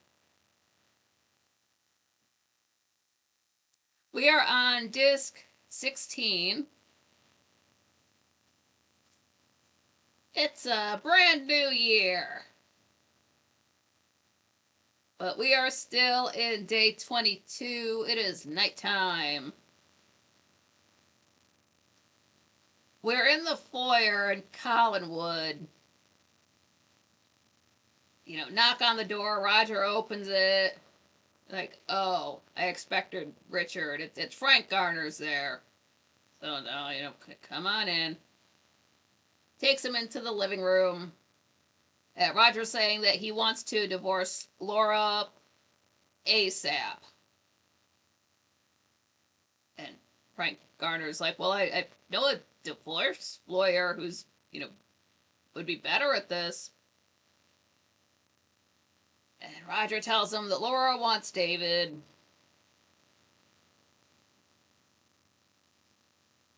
We are on disc 16. It's a brand new year. But we are still in day 22. It is nighttime. We're in the foyer in Collinwood. You know, knock on the door. Roger opens it. Like, oh, I expected Richard. It's Frank Garner's there. So, no, you know, come on in. Takes him into the living room. Roger's saying that he wants to divorce Laura ASAP. And Frank Garner's like, well, I know a divorce lawyer who's, you know, would be better at this. And Roger tells him that Laura wants David.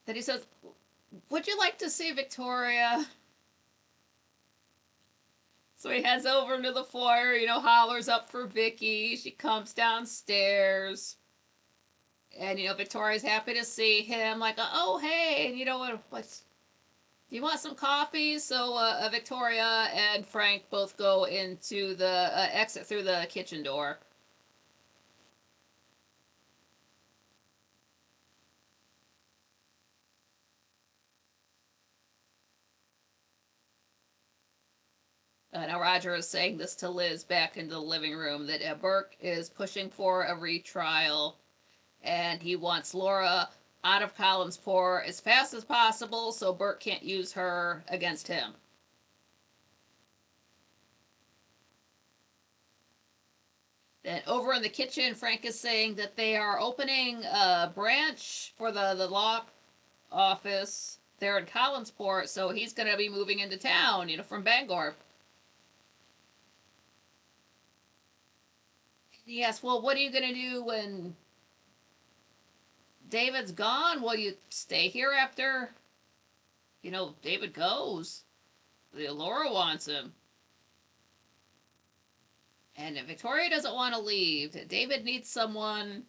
Then he says, would you like to see Victoria? So he heads over into the foyer, you know, hollers up for Vicky. She comes downstairs. And, you know, Victoria's happy to see him. Like, oh, hey, and you know, what's... Do you want some coffee? So Victoria and Frank both go into the exit through the kitchen door. Now Roger is saying this to Liz back in the living room, that Burke is pushing for a retrial, and he wants Laura out of Collinsport as fast as possible so Burke can't use her against him. Then over in the kitchen, Frank is saying that they are opening a branch for the law office there in Collinsport, so he's going to be moving into town, you know, from Bangor. He asks, well, what are you going to do when David's gone? Will you stay here after, you know, David goes? Laura wants him. And Victoria doesn't want to leave. David needs someone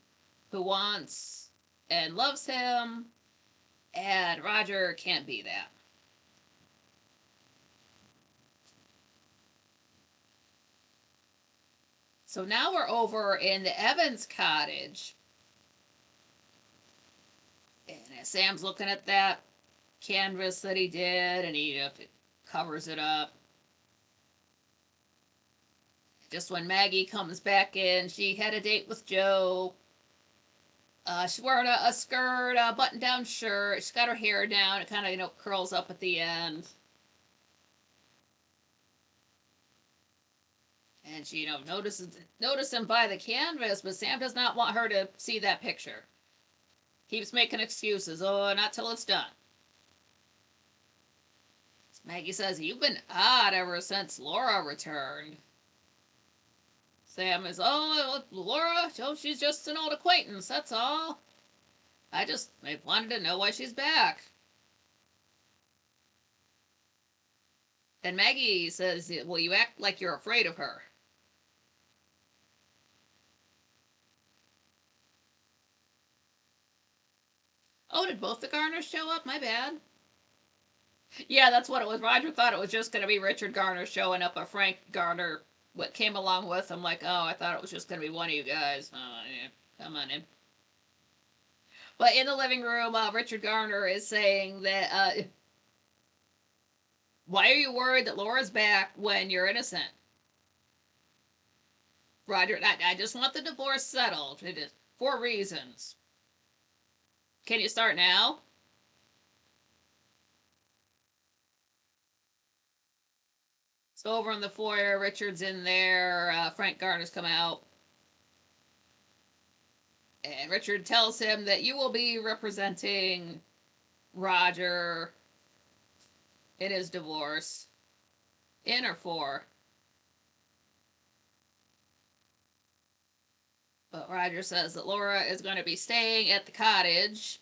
who wants and loves him, and Roger can't be that. So now we're over in the Evans cottage. And Sam's looking at that canvas that he did, and he covers it up. Just when Maggie comes back in, she had a date with Joe. She's wearing a skirt, a button-down shirt. She's got her hair down. It kind of, you know, curls up at the end. And she, you know, notices him by the canvas, but Sam does not want her to see that picture. Keeps making excuses. Oh, not till it's done. Maggie says, you've been odd ever since Laura returned. Sam is, oh, Laura, oh, she's just an old acquaintance, that's all. I wanted to know why she's back. And Maggie says, well, you act like you're afraid of her. Oh, did both the Garners show up? My bad. Yeah, that's what it was. Roger thought it was just going to be Richard Garner showing up, a Frank Garner what came along with. I'm like, oh, I thought it was just going to be one of you guys. Oh, yeah. Come on in. But in the living room, Richard Garner is saying that, why are you worried that Laura's back when you're innocent? Roger, I just want the divorce settled. It is 4 reasons. Can you start now? So over in the foyer, Richard's in there. Frank Garner's come out. And Richard tells him that you will be representing Roger in his divorce. In or for. But Roger says that Laura is going to be staying at the cottage.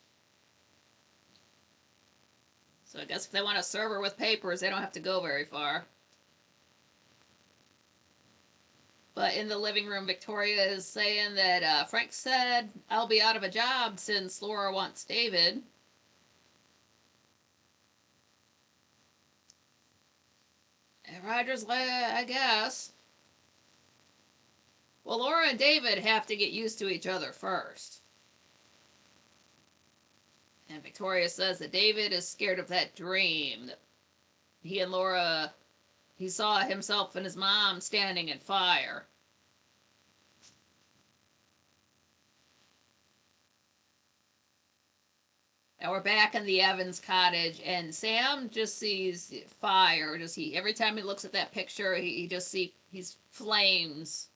So I guess if they want to serve her with papers, they don't have to go very far. But in the living room, Victoria is saying that Frank said, I'll be out of a job since Laura wants David. And Roger's like, I guess. Well, Laura and David have to get used to each other first. And Victoria says that David is scared of that dream. That he and Laura, he saw himself and his mom standing in fire. Now we're back in the Evans cottage, and Sam just sees fire. Just every time he looks at that picture, he just he's flames,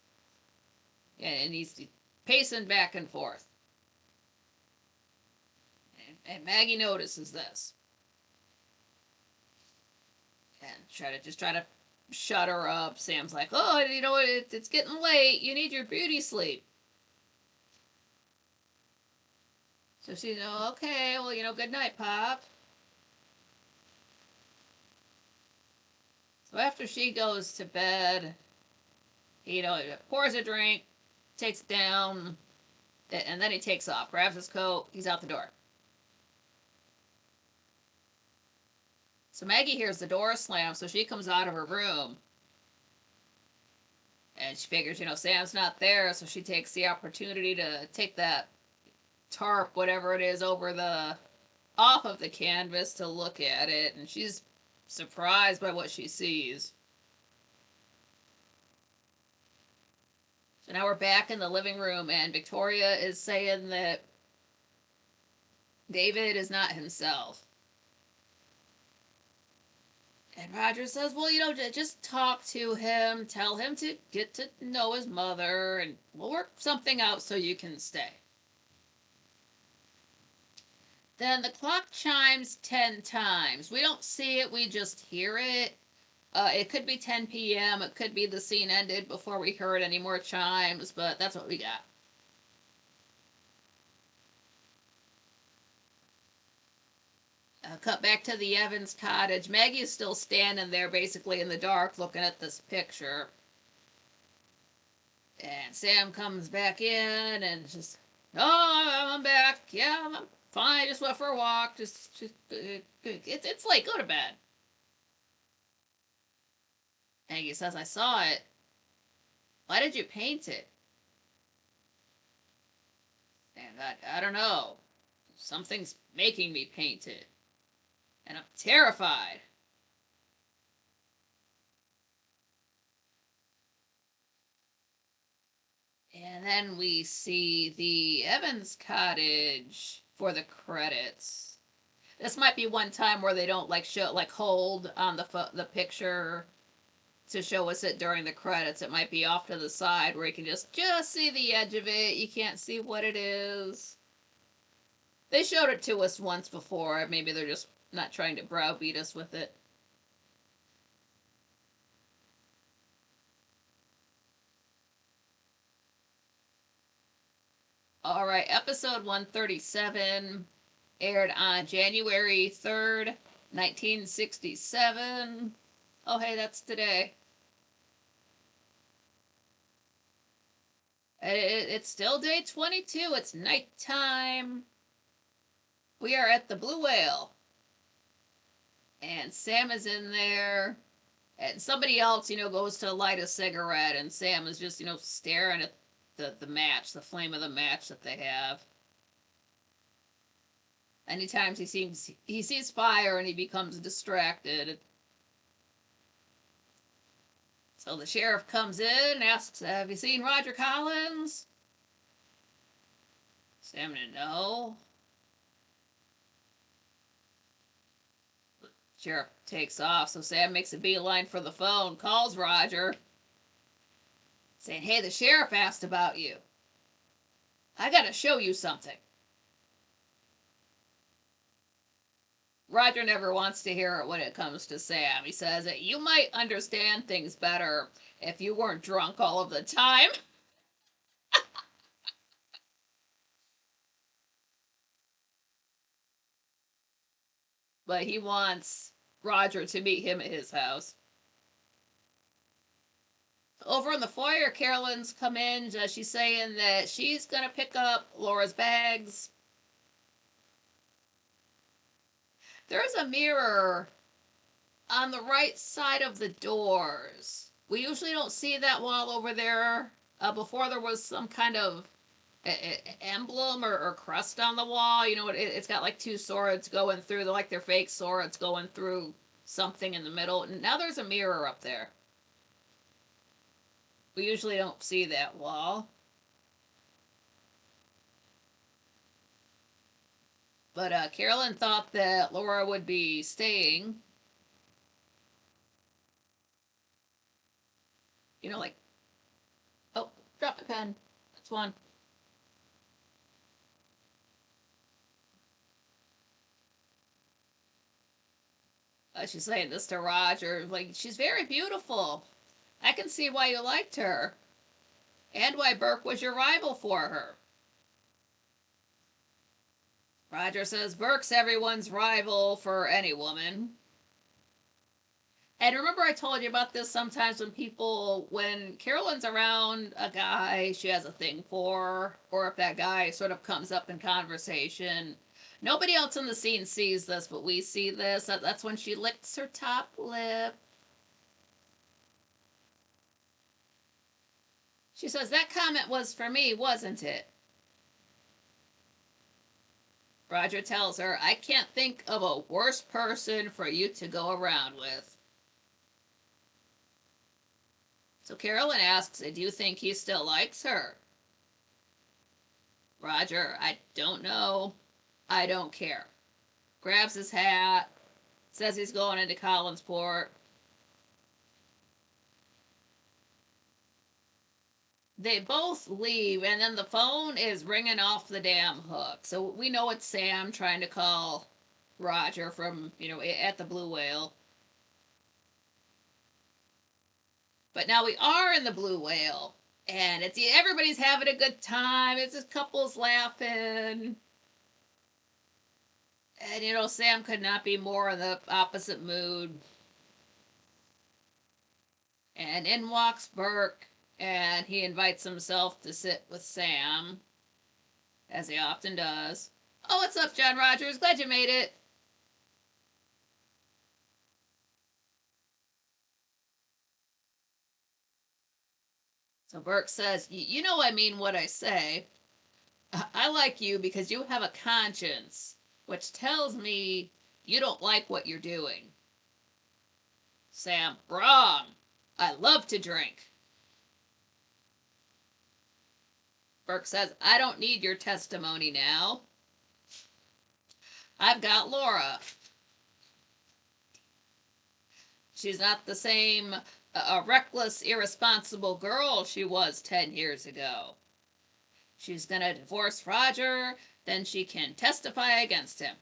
and he's pacing back and forth. And Maggie notices this, and try to shut her up. Sam's like, "Oh, it's getting late. You need your beauty sleep." So she's, oh, okay, well, good night, Pop. So after she goes to bed, pours a drink, takes it down, and then he takes off, grabs his coat, he's out the door. So Maggie hears the door slam, so she comes out of her room. And she figures, Sam's not there, so she takes the opportunity to take that tarp, whatever it is, off of the canvas to look at it, and she's surprised by what she sees. So now we're back in the living room, and Victoria is saying that David is not himself. And Roger says, well, just talk to him, tell him to get to know his mother, and we'll work something out so you can stay. Then the clock chimes 10 times. We don't see it, we just hear it. It could be 10 p.m., it could be the scene ended before we heard any more chimes, but that's what we got. Cut back to the Evans cottage. Maggie is still standing there basically in the dark looking at this picture. And Sam comes back in and just, oh, I'm back. Yeah, I'm fine. Just went for a walk. It's late. Go to bed. Maggie says, I saw it. Why did you paint it? And I don't know. Something's making me paint it. And I'm terrified. And then we see the Evans cottage for the credits. This might be one time where they don't hold on the picture to show us it during the credits. It might be off to the side where you can just see the edge of it. You can't see what it is. They showed it to us once before. Maybe they're just not trying to browbeat us with it. All right, episode 137 aired on January 3rd, 1967. Oh, hey, that's today. It's still day 22. It's nighttime. We are at the Blue Whale. And Sam is in there. And somebody else, goes to light a cigarette. And Sam is just, staring at the match, the flame of the match that they have. Anytime he sees fire and he becomes distracted. So the sheriff comes in and asks, have you seen Roger Collins? Sam didn't know. The sheriff takes off, so Sam makes a beeline for the phone, calls Roger, saying, hey, the sheriff asked about you. I gotta show you something. Roger never wants to hear it when it comes to Sam. He says that you might understand things better if you weren't drunk all of the time. But he wants Roger to meet him at his house. Over in the foyer, Carolyn's come in. She's saying that she's going to pick up Laura's bags. There's a mirror on the right side of the doors. We usually don't see that wall over there. Before there was some kind of emblem or crest on the wall. You know, it's got like two swords going through. They're like they're fake swords going through something in the middle. And now there's a mirror up there. We usually don't see that wall. But Carolyn thought that Laura would be staying. You know, like, oh, drop the pen. That's one. She's saying this to Roger. Like, she's very beautiful. I can see why you liked her. And why Burke was your rival for her. Roger says Burke's everyone's rival for any woman. And remember I told you about this sometimes when Carolyn's around a guy she has a thing for, or if that guy sort of comes up in conversation. Nobody else in the scene sees this, but we see this. That's when she licks her top lip. She says, that comment was for me, wasn't it? Roger tells her, I can't think of a worse person for you to go around with. So Carolyn asks, do you think he still likes her? Roger, I don't know. I don't care. Grabs his hat, says he's going into Collinsport. They both leave, and then the phone is ringing off the damn hook. So we know it's Sam trying to call Roger from, at the Blue Whale. But now we are in the Blue Whale, and everybody's having a good time. It's just couples laughing. And, Sam could not be more in the opposite mood. And in walks Burke, and he invites himself to sit with Sam, as he often does. Oh, what's up, John Rogers? Glad you made it. So Burke says, you know I mean what I say. I like you because you have a conscience, which tells me you don't like what you're doing. Sam, wrong. I love to drink. Burke says, I don't need your testimony now. I've got Laura. She's not the same reckless, irresponsible girl she was 10 years ago. She's going to divorce Roger, then she can testify against him.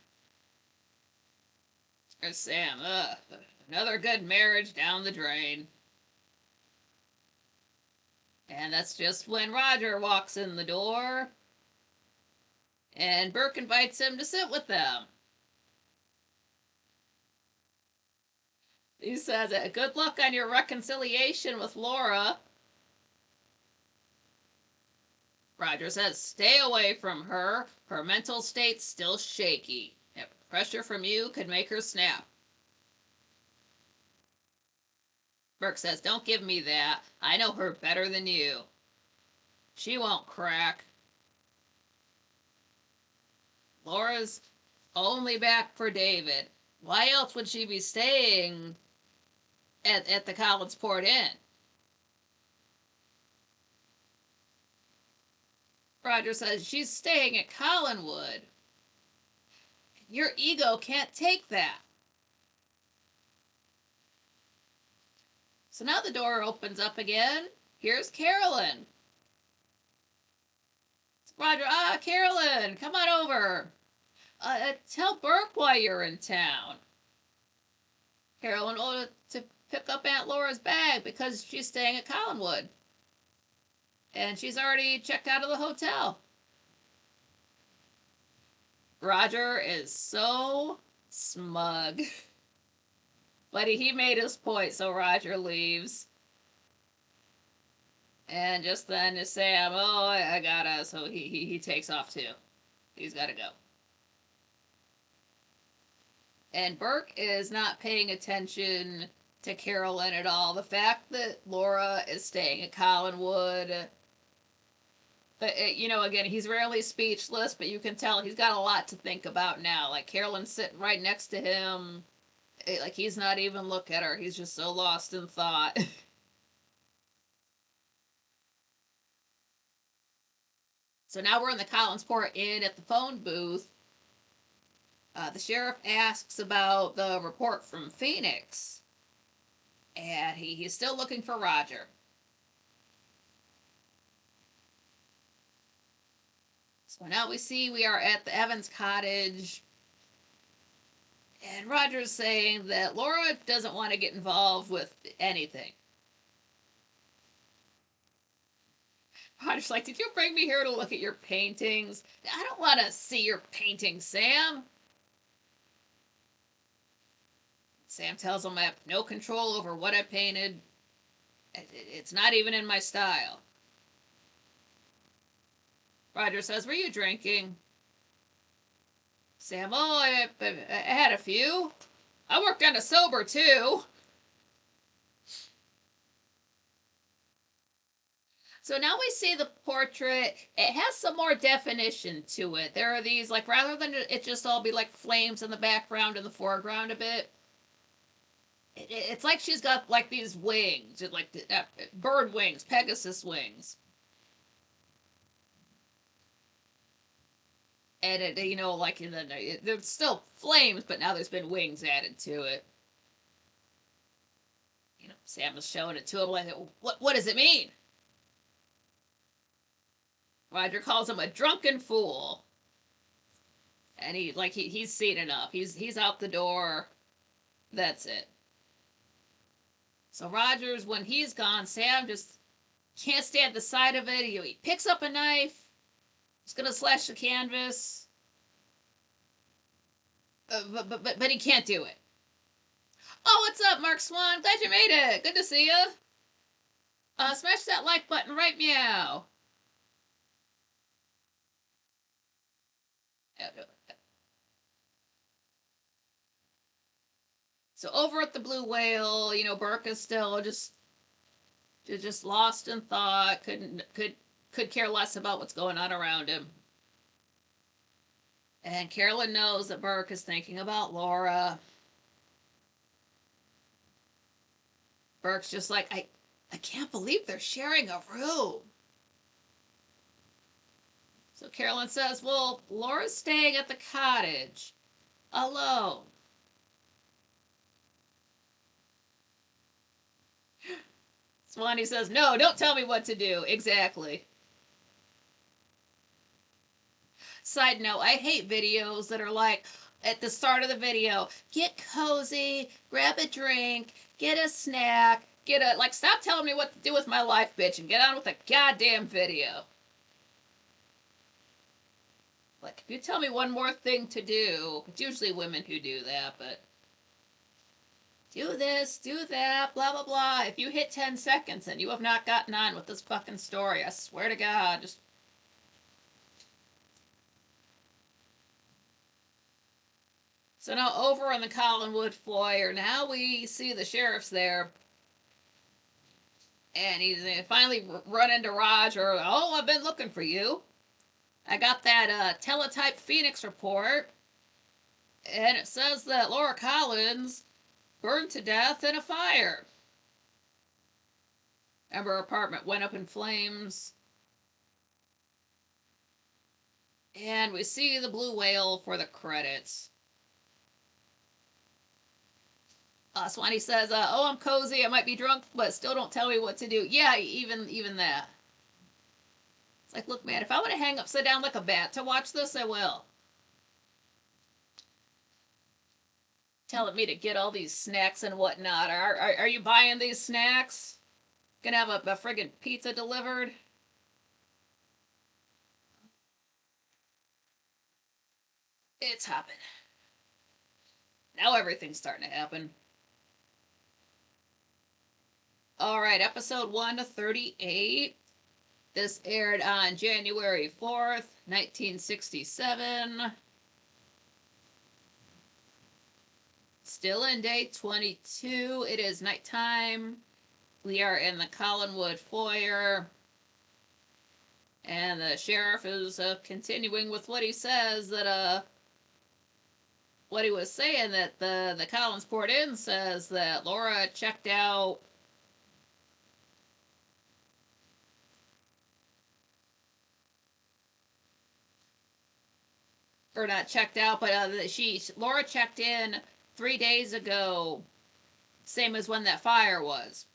Or Sam, another good marriage down the drain. And that's just when Roger walks in the door, and Burke invites him to sit with them. He says, good luck on your reconciliation with Laura. Roger says, stay away from her. Her mental state's still shaky. If pressure from you could make her snap. Burke says, don't give me that. I know her better than you. She won't crack. Laura's only back for David. Why else would she be staying at the Collinsport Inn? Roger says, she's staying at Collinwood. Your ego can't take that. So now the door opens up again. Here's Carolyn. Roger, Carolyn, come on over. Tell Burke why you're in town. Carolyn ordered to pick up Aunt Laura's bag because she's staying at Collinwood. And she's already checked out of the hotel. Roger is so smug. But he made his point, so Roger leaves. And just then is Sam, oh, I gotta, so he takes off too. He's gotta go. And Burke is not paying attention to Carolyn at all. The fact that Laura is staying at Collinwood, again, he's rarely speechless, but you can tell he's got a lot to think about now. Like, Carolyn's sitting right next to him. Like, he's not even looking at her. He's just so lost in thought. So now we're in the Collinsport Inn at the phone booth. The sheriff asks about the report from Phoenix, and he's still looking for Roger. So now we are at the Evans cottage, and Roger's saying that Laura doesn't want to get involved with anything. Roger's like, did you bring me here to look at your paintings? I don't want to see your paintings, Sam. Sam tells him I have no control over what I painted. It's not even in my style. Roger says, were you drinking? Sam, oh, I had a few. I worked on a sober, too. So now we see the portrait. It has some more definition to it. There are these, like, rather than it just all be like flames in the background and the foreground a bit, it's like she's got, like, these wings, like bird wings, Pegasus wings. And like there's still flames, but now there's been wings added to it. Sam is showing it to him like, what does it mean? Roger calls him a drunken fool, and he's seen enough. He's out the door. That's it. So Rogers, when he's gone, Sam just can't stand the sight of it. He picks up a knife. He's gonna slash the canvas, but he can't do it. Oh, what's up, Mark Swan? Glad you made it. Good to see you. Smash that like button right meow. So over at the Blue Whale, Burke is still just lost in thought. Could care less about what's going on around him. And Carolyn knows that Burke is thinking about Laura. Burke's just like, I can't believe they're sharing a room. So Carolyn says, well, Laura's staying at the cottage alone. Swanee says, no, don't tell me what to do. Exactly. Side note, I hate videos that are like, at the start of the video, get cozy, grab a drink, get a snack, stop telling me what to do with my life, bitch, and get on with the goddamn video. Like, if you tell me one more thing to do, it's usually women who do that, but do this, do that, blah, blah, blah. If you hit 10 seconds and you have not gotten on with this fucking story, I swear to God, just... So now over on the Collinwood foyer, now we see the sheriff's there. And he's finally run into Roger. Oh, I've been looking for you. I got that teletype Phoenix report. And it says that Laura Collins burned to death in a fire. And her apartment went up in flames. And we see the Blue Whale for the credits. Swanee says, oh, I'm cozy, I might be drunk, but still don't tell me what to do. Yeah, even that. It's like, look, man, if I want to hang upside down like a bat to watch this, I will. Telling me to get all these snacks and whatnot. Are you buying these snacks? Gonna have a friggin' pizza delivered? It's happening. Now everything's starting to happen. All right, episode 1 to 38. This aired on January 4th, 1967. Still in day 22. It is nighttime. We are in the Collinwood foyer. And the sheriff is continuing with what he says that what he was saying, that the Collinsport Inn says that Laura checked out or not checked out, but Laura checked in 3 days ago, same as when that fire was.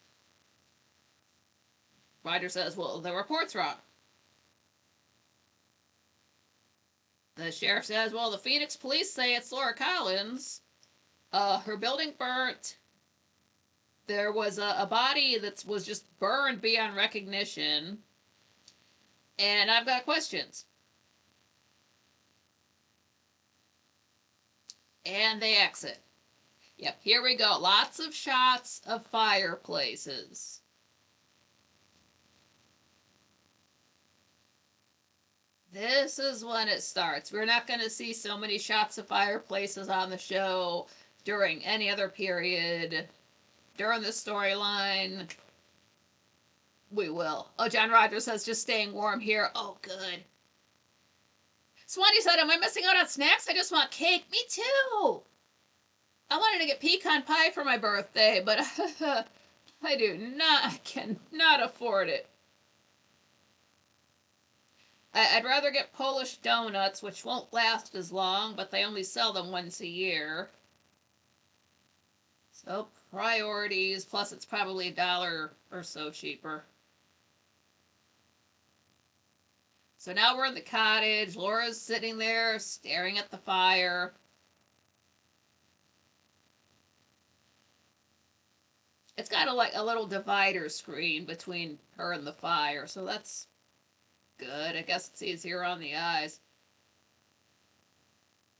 Roger says, well, the report's wrong. The sheriff says, well, the Phoenix police say it's Laura Collins. Her building burnt. There was a body that was just burned beyond recognition. And I've got questions. And they exit. Yep, here we go. Lots of shots of fireplaces. This is when it starts. We're not going to see so many shots of fireplaces on the show during any other period. During the storyline, we will. Oh, John Rogers says, just staying warm here. Oh, good. Swanee said, am I missing out on snacks? I just want cake. Me too. I wanted to get pecan pie for my birthday, but I cannot afford it. I'd rather get Polish donuts, which won't last as long, but they only sell them once a year. So, priorities, plus it's probably $1 or so cheaper. So now we're in the cottage. Laura's sitting there staring at the fire. It's got a little divider screen between her and the fire, so that's good. I guess it's easier on the eyes.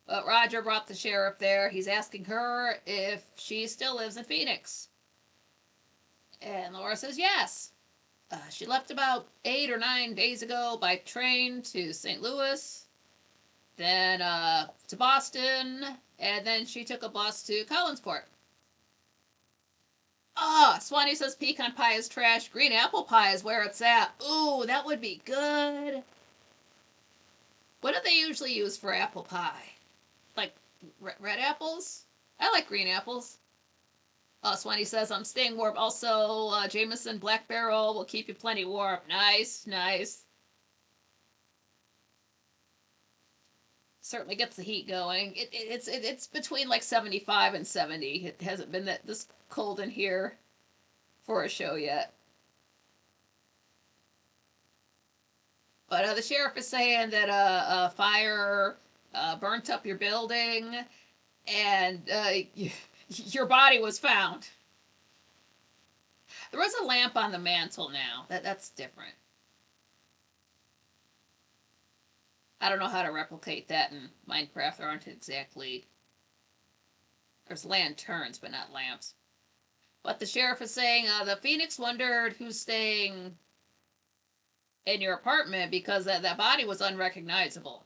But Roger brought the sheriff there. He's asking her if she still lives in Phoenix. And Laura says yes. She left about 8 or 9 days ago by train to St. Louis, then to Boston, and then she took a bus to Collinsport. Swanee says pecan pie is trash. Green apple pie is where it's at. Ooh, that would be good. What do they usually use for apple pie? Like red apples? I like green apples. Swanee says, I'm staying warm. Also, Jameson Black Barrel will keep you plenty warm. Nice, nice. Certainly gets the heat going. It's between like 75 and 70. It hasn't been this cold in here for a show yet. But the sheriff is saying that a fire burnt up your building, and your body was found. There was a lamp on the mantle now. That's different. I don't know how to replicate that in Minecraft. There aren't exactly... There's lanterns, but not lamps. But the sheriff is saying, the Phoenix wondered who's staying in your apartment because that body was unrecognizable.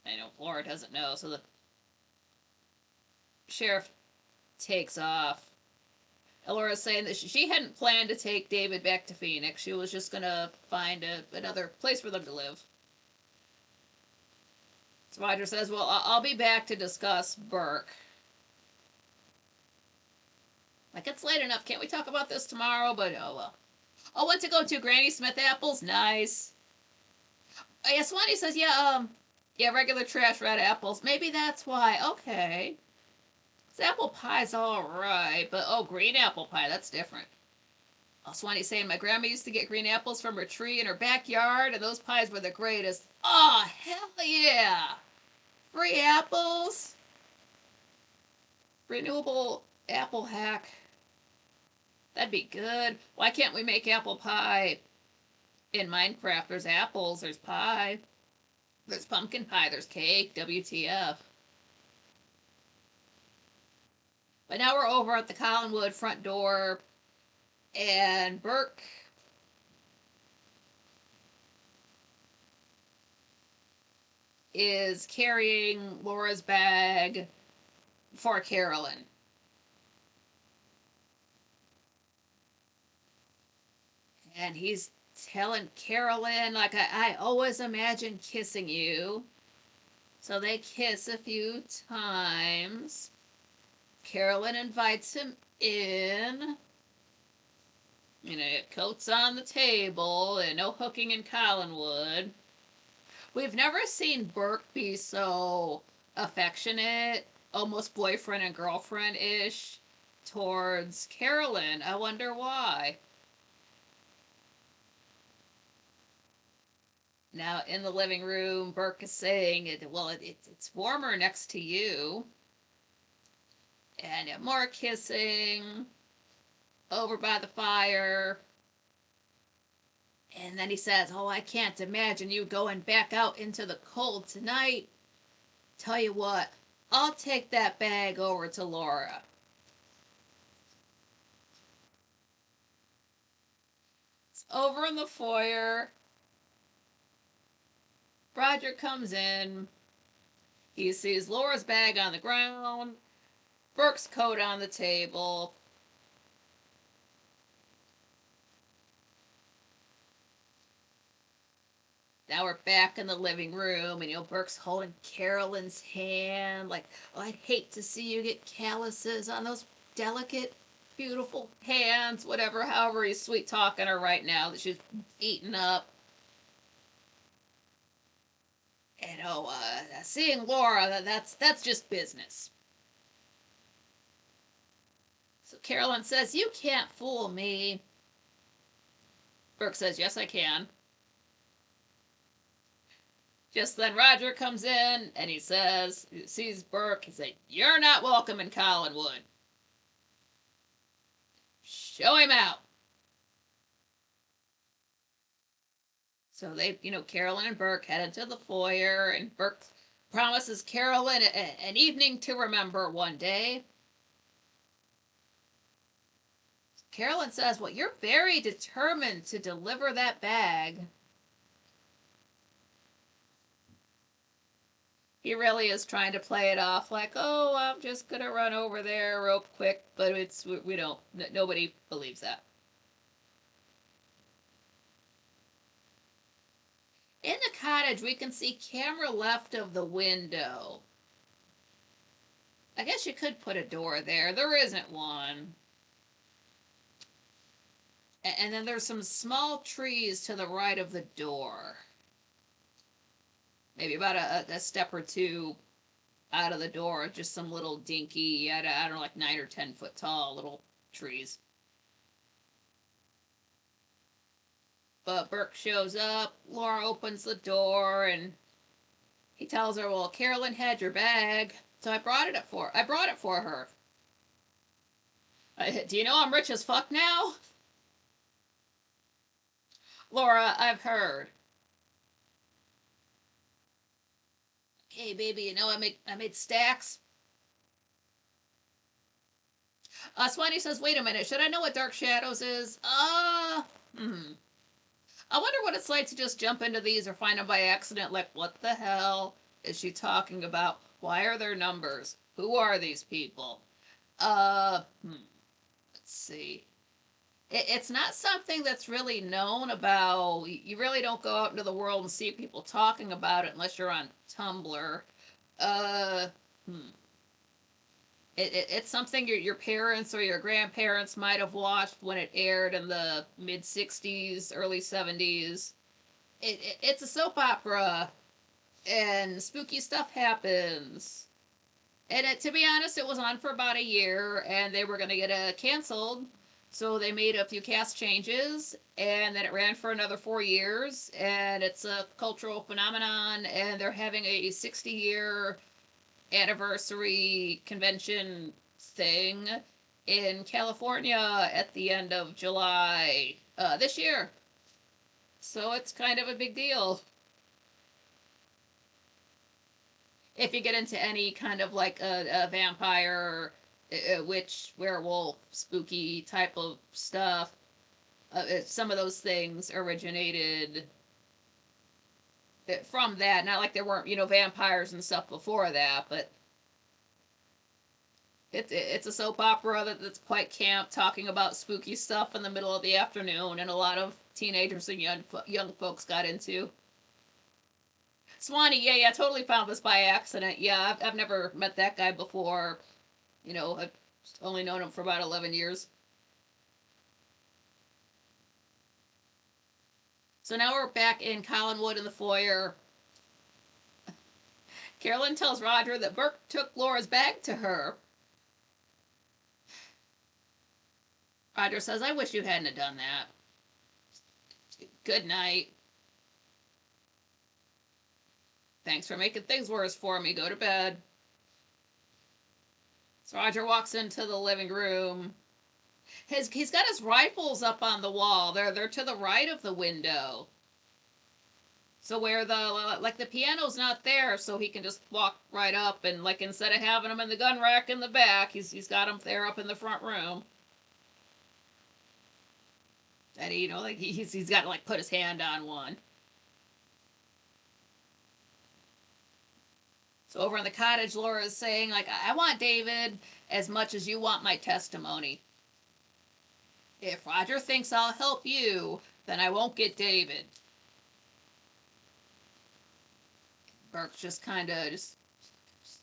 I know Laura doesn't know, so the sheriff takes off. And Laura's saying that she hadn't planned to take David back to Phoenix. She was just going to find another place for them to live. So Roger says, well, I'll be back to discuss Burke. Like, it's late enough. Can't we talk about this tomorrow? But, oh, well. Oh, went to go to Granny Smith apples? Nice. Oh, yeah, Swanee says, yeah, regular trash red apples. Maybe that's why. Okay. This apple pie's alright, but, green apple pie, that's different. Oh, Swanee's saying, my grandma used to get green apples from her tree in her backyard, and those pies were the greatest. Oh, hell yeah! Free apples. Renewable apple hack. That'd be good. Why can't we make apple pie in Minecraft? There's apples, there's pie, there's pumpkin pie, there's cake, WTF. But now we're over at the Collinwood front door. And Burke is carrying Laura's bag for Carolyn. And he's telling Carolyn, like, I always imagine kissing you. So they kiss a few times. Carolyn invites him in. You know, coats on the table and no hooking in Collinwood. We've never seen Burke be so affectionate, almost boyfriend and girlfriend ish towards Carolyn. I wonder why. Now, in the living room, Burke is saying, well, it's warmer next to you. And more kissing over by the fire. And then he says, oh, I can't imagine you going back out into the cold tonight. Tell you what, I'll take that bag over to Laura. It's over in the foyer. Roger comes in. He sees Laura's bag on the ground, Burke's coat on the table. Now we're back in the living room, and Burke's holding Carolyn's hand, like, oh, I'd hate to see you get calluses on those delicate, beautiful hands, whatever, however he's sweet talking her right now that she's eaten up. And seeing Laura, that's just business. So Carolyn says, you can't fool me. Burke says, yes, I can. Just then Roger comes in and he sees Burke, he says, you're not welcome in Collinwood. Show him out. So they, Carolyn and Burke head into the foyer, and Burke promises Carolyn an evening to remember one day. Carolyn says, well, you're very determined to deliver that bag. He really is trying to play it off like, oh, I'm just going to run over there real quick, but we don't, nobody believes that. In the cottage, we can see camera left of the window. I guess you could put a door there. There isn't one. And then there's some small trees to the right of the door. Maybe about a step or two out of the door. Just some little dinky, I don't know, like 9 or 10 foot tall little trees. But Burke shows up. Laura opens the door and he tells her, well, Carolyn had your bag, so I brought it for her. Do you know I'm rich as fuck now? Laura, I've heard. Hey, baby, I made stacks. Swanee says, wait a minute, should I know what Dark Shadows is? I wonder what it's like to just jump into these or find them by accident. Like, what the hell is she talking about? Why are there numbers? Who are these people? Let's see. It's not something that's really known about. You really don't go out into the world and see people talking about it unless you're on Tumblr. Uh, hmm. It's something your parents or your grandparents might have watched when it aired in the mid 60s, early 70s. It's a soap opera, and spooky stuff happens. And to be honest, it was on for about a year, and they were going to get canceled. So they made a few cast changes, and then it ran for another 4 years, and it's a cultural phenomenon, and they're having a 60-year anniversary convention thing in California at the end of July this year. So it's kind of a big deal. If you get into any kind of like a vampire, witch, werewolf, spooky type of stuff, some of those things originated from that. Not like there weren't, vampires and stuff before that, but it's a soap opera that's quite camp, talking about spooky stuff in the middle of the afternoon, and a lot of teenagers and young folks got into. Swanee, yeah, totally found this by accident. Yeah, I've never met that guy before. I've only known him for about 11 years. So now we're back in Collinwood in the foyer. Carolyn tells Roger that Burke took Laura's bag to her. Roger says, I wish you hadn't have done that. Good night. Thanks for making things worse for me. Go to bed. So Roger walks into the living room. He's got his rifles up on the wall. They're to the right of the window. So where the piano's not there, so he can just walk right up, and instead of having them in the gun rack in the back, he's got them there up in the front room. And he's got to put his hand on one. So over in the cottage, Laura is saying, I want David as much as you want my testimony. If Roger thinks I'll help you, then I won't get David. Burke's just kind of just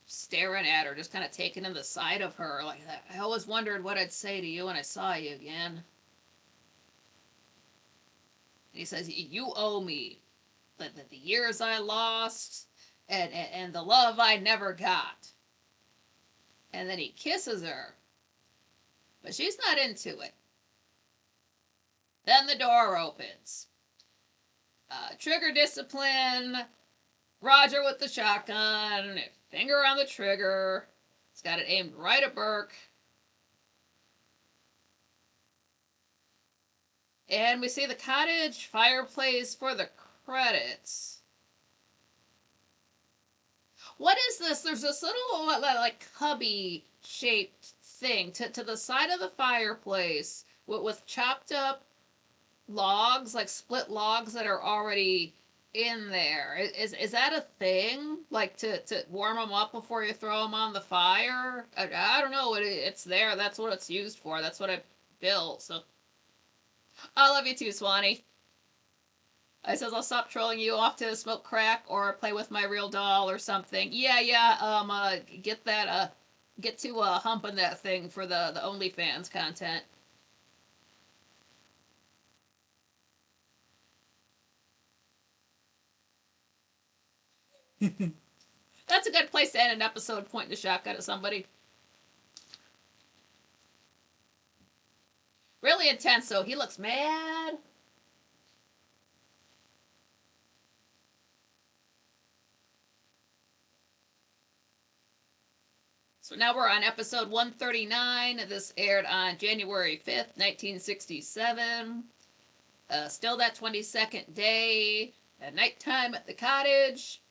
staring at her, just kind of taking in the side of her. I always wondered what I'd say to you when I saw you again. And he says, you owe me the years I lost and the love I never got. And then he kisses her. But she's not into it. Then the door opens. Trigger discipline. Roger with the shotgun. Finger on the trigger. He's got it aimed right at Burke. And we see the cottage fireplace for the credits. What is this? There's this little cubby shaped thing to the side of the fireplace with chopped up logs, split logs that are already in there. Is that a thing? To warm them up before you throw them on the fire? I don't know. It's there. That's what it's used for. That's what I built. So I love you too, Swanee. I says I'll stop trolling you off to smoke crack or play with my real doll or something. Yeah. Get that. Get to humping that thing for the OnlyFans content. That's a good place to end an episode, pointing the shotgun at somebody. Really intense, though. He looks mad. So now we're on episode 139. This aired on January 5th, 1967. Still that 22nd day. At nighttime at the cottage.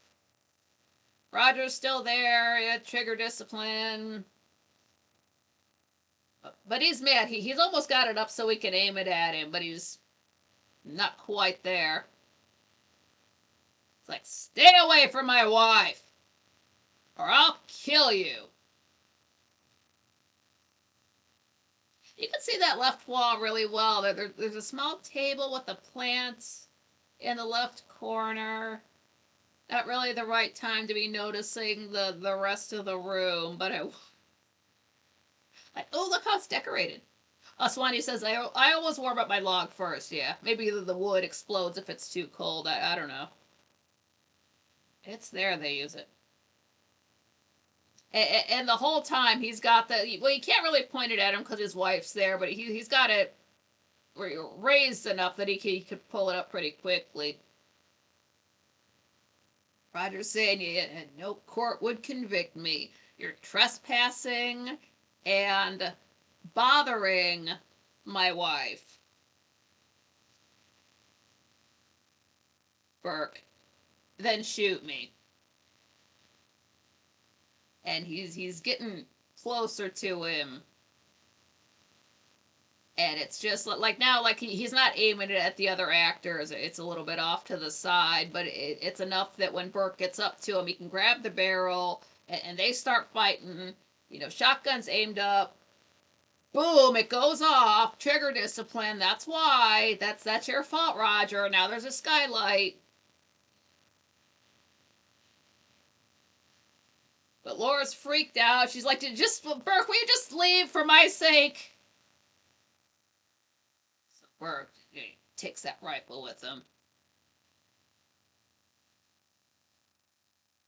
Roger's still there. Yeah, trigger discipline. But he's mad. He's almost got it up so we can aim it at him, but he's not quite there. It's like, stay away from my wife, or I'll kill you. You can see that left wall really well. There's a small table with a plant in the left corner. Not really the right time to be noticing the rest of the room, but oh, look how it's decorated. Swanee says, I always warm up my log first, yeah. Maybe the wood explodes if it's too cold. I don't know. It's there, they use it. And the whole time he's got the... Well, you can't really point it at him because his wife's there, but he's got it raised enough that he could pull it up pretty quickly. Roger's saying, no court would convict me. You're trespassing and bothering my wife. Burke, then shoot me. And he's getting closer to him. And it's just like now, like he's not aiming it at the other actors. It's a little bit off to the side, but it's enough that when Burke gets up to him, he can grab the barrel, and they start fighting. You know, shotgun's aimed up. Boom! It goes off. Trigger discipline. That's why. That's your fault, Roger. Now there's a skylight. But Laura's freaked out. She's like, "Just Burke, will you just leave for my sake?" So Burke takes that rifle with him.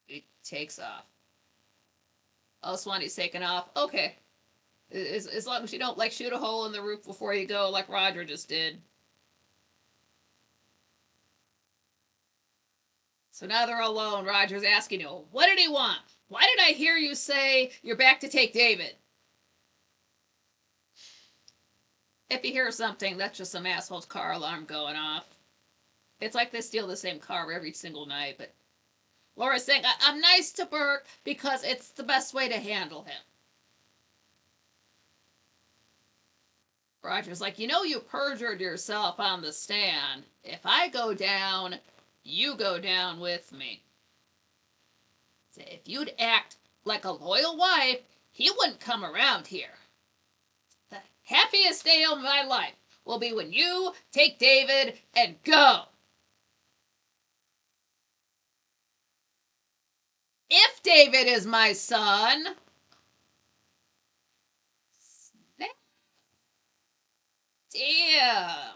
He takes off. Oh, Swanee's taken off. Okay. As long as you don't like shoot a hole in the roof before you go, like Roger just did. So now they're alone. Roger's asking, what did he want? Why did I hear you say you're back to take David? If you hear something, that's just some asshole's car alarm going off. It's like they steal the same car every single night, but Laura's saying, I'm nice to Burke because it's the best way to handle him. Roger's like, you perjured yourself on the stand. If I go down, you go down with me. So if you'd act like a loyal wife, he wouldn't come around here. The happiest day of my life will be when you take David and go. If David is my son. Damn.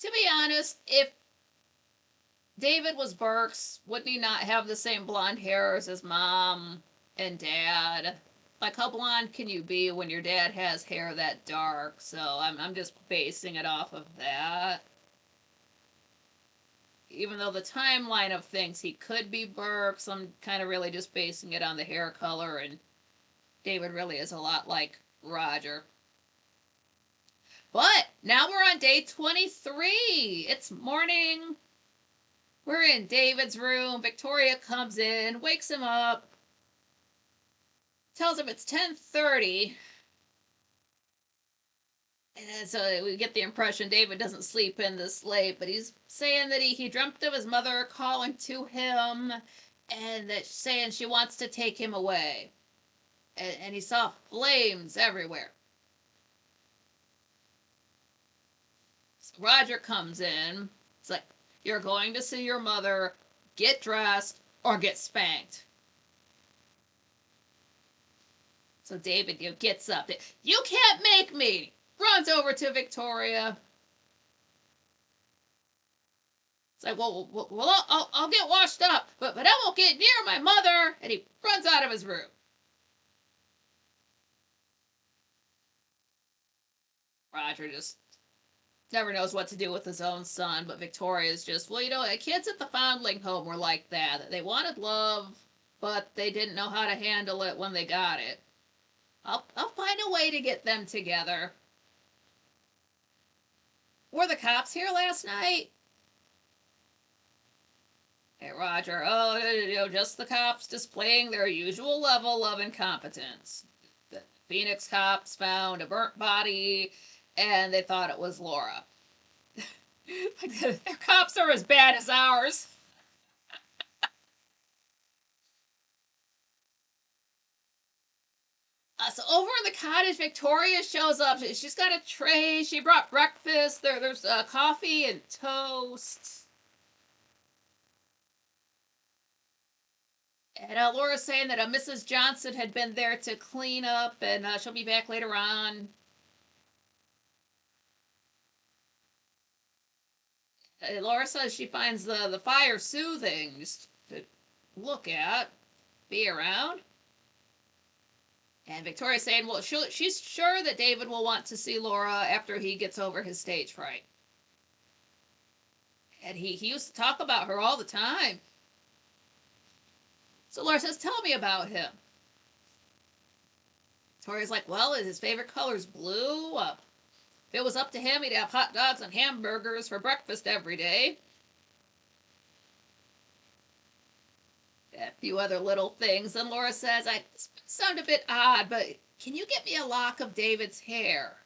To be honest, if David was Burke's, wouldn't he not have the same blonde hair as his mom and dad? Like, how blonde can you be when your dad has hair that dark? So I'm just basing it off of that. Even though the timeline of things, he could be Burke's, I'm kind of really just basing it on the hair color, and David really is a lot like Roger. But now we're on day 23. It's morning. We're in David's room. Victoria comes in, wakes him up, tells him it's 10:30. And so we get the impression David doesn't sleep in this late, but he's saying that he dreamt of his mother calling to him and that saying she wants to take him away. And he saw flames everywhere. So Roger comes in. It's like, you're going to see your mother, get dressed, or get spanked. So David gets up. You can't make me! Runs over to Victoria. It's like, well, I'll get washed up, but I won't get near my mother. And he runs out of his room. Roger just never knows what to do with his own son, but Victoria's just, kids at the foundling home were like that. They wanted love, but they didn't know how to handle it when they got it. I'll find a way to get them together. Were the cops here last night? Hey, Roger, just the cops displaying their usual level of incompetence. The Phoenix cops found a burnt body, and they thought it was Laura. Their cops are as bad as ours. So over in the cottage, Victoria shows up. She's got a tray. She brought breakfast. There's coffee and toast. And Laura's saying that Mrs. Johnson had been there to clean up, and she'll be back later on. Laura says she finds the fire soothing just to look at, be around. And Victoria's saying, well, she's sure that David will want to see Laura after he gets over his stage fright. And he used to talk about her all the time. So Laura says, tell me about him. Victoria's like, well, his favorite color's blue. If it was up to him, he'd have hot dogs and hamburgers for breakfast every day. A few other little things. And Laura says, I sound a bit odd, but can you get me a lock of David's hair?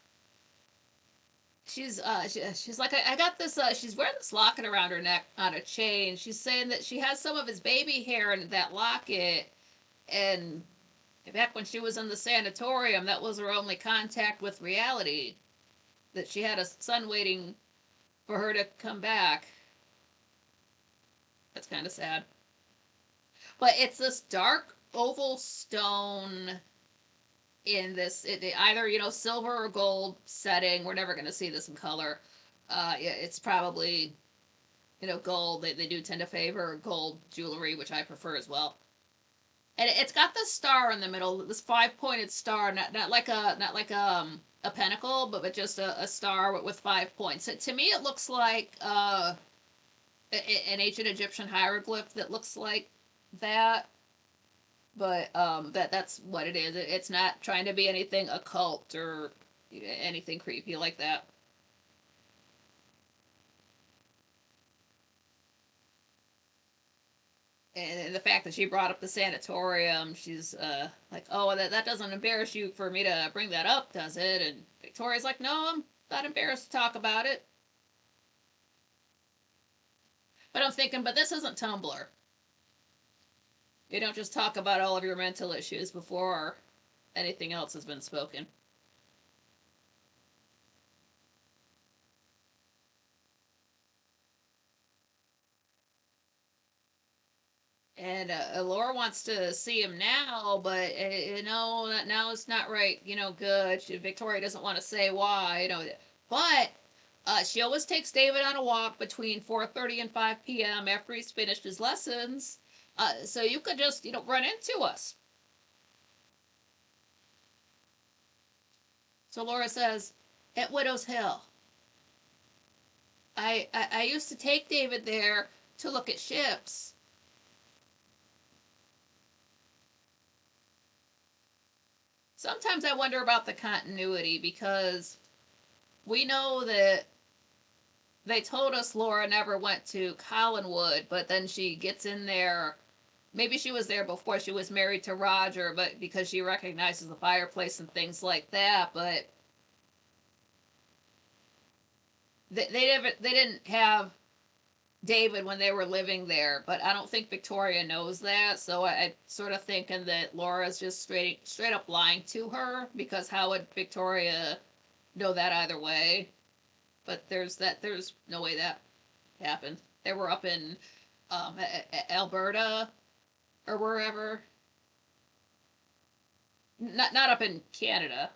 She's like, I got this, she's wearing this locket around her neck on a chain. She's saying that she has some of his baby hair in that locket. And back when she was in the sanatorium, that was her only contact with reality. That she had a son waiting for her to come back. That's kind of sad. But it's this dark oval stone in this either silver or gold setting. We're never going to see this in color. Yeah, it's probably gold. They do tend to favor gold jewelry, which I prefer as well. And it's got this star in the middle, this five-pointed star, not like a pentacle, but just a star with 5 points. So to me, it looks like an ancient Egyptian hieroglyph that looks like that. But that's what it is. It's not trying to be anything occult or anything creepy like that. And the fact that she brought up the sanatorium, she's like, oh, that doesn't embarrass you for me to bring that up, does it? And Victoria's like, no, I'm not embarrassed to talk about it. But I'm thinking, but this isn't Tumblr. You don't just talk about all of your mental issues before anything else has been spoken. And Laura wants to see him now, but now it's not right. Good. Victoria doesn't want to say why. But she always takes David on a walk between 4:30 and 5 p.m. after he's finished his lessons. So you could just run into us. So Laura says, at Widow's Hill. I used to take David there to look at ships. Sometimes I wonder about the continuity because we know that they told us Laura never went to Collinwood, but then she gets in there. Maybe she was there before she was married to Roger, but because she recognizes the fireplace and things like that. But they didn't have David when they were living there, but I don't think Victoria knows that. So I sort of thinking that Laura's just straight up lying to her, because how would Victoria know that either way? But there's no way that happened. They were up in Alberta or wherever. Not up in Canada.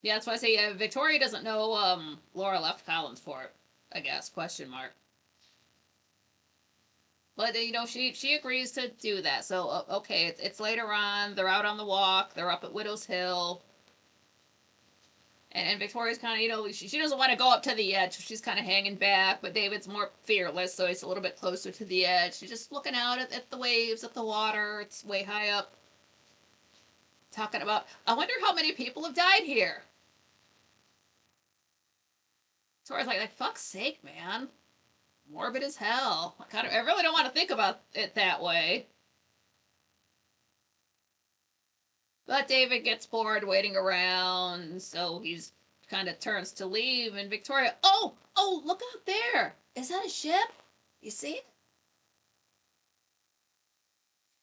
Yeah, that's why I say Victoria doesn't know Laura left Collins for it. I guess question mark. But she agrees to do that. So okay, it's later on. They're out on the walk. They're up at Widow's Hill, and Victoria's kind of she doesn't want to go up to the edge. So she's kind of hanging back. But David's more fearless, so he's a little bit closer to the edge. She's just looking out at the waves, at the water. It's way high up. Talking about, I wonder how many people have died here. Victoria's like fuck's sake, man. Morbid as hell. I really don't want to think about it that way. But David gets bored waiting around, so he's kind of turns to leave, and Victoria, oh, look out there. Is that a ship? You see it?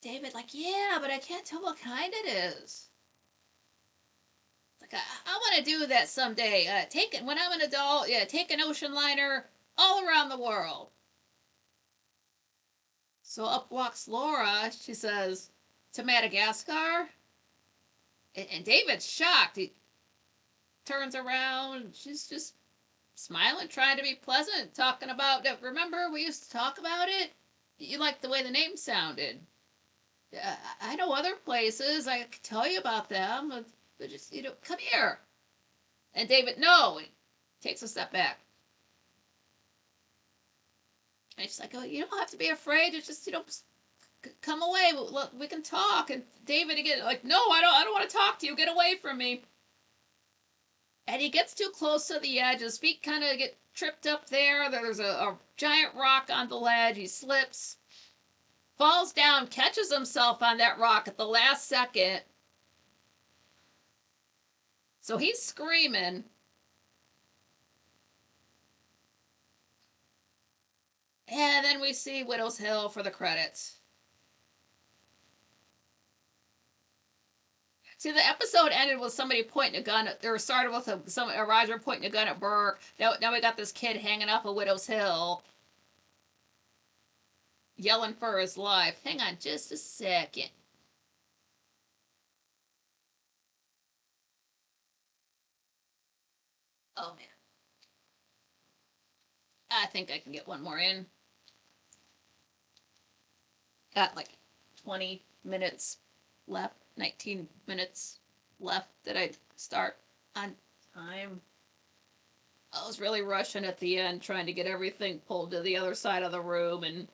David, like, yeah, but I can't tell what kind it is. It's like, I want to do that someday. Take it when I'm an adult. Yeah, take an ocean liner all around the world. So up walks Laura. She says, to Madagascar? And David's shocked. He turns around. She's just smiling, trying to be pleasant, talking about, remember we used to talk about it? You liked the way the name sounded. I know other places. I could tell you about them. But just, come here. And David, no. He takes a step back. And she's like, oh, you don't have to be afraid. It's just, come away. We can talk. And David again, like, no, I don't want to talk to you. Get away from me. And he gets too close to the edge. His feet kind of get tripped up there. There's a giant rock on the ledge. He slips, falls down, catches himself on that rock at the last second. So he's screaming. And then we see Widow's Hill for the credits. See, the episode ended with somebody pointing a gun at, or started with a Roger pointing a gun at Burke. Now we got this kid hanging off of Widow's Hill, yelling for his life. Hang on just a second. Oh man, I think I can get one more in. Got like 20 minutes left, 19 minutes left. Did I start on time? I was really rushing at the end, trying to get everything pulled to the other side of the room in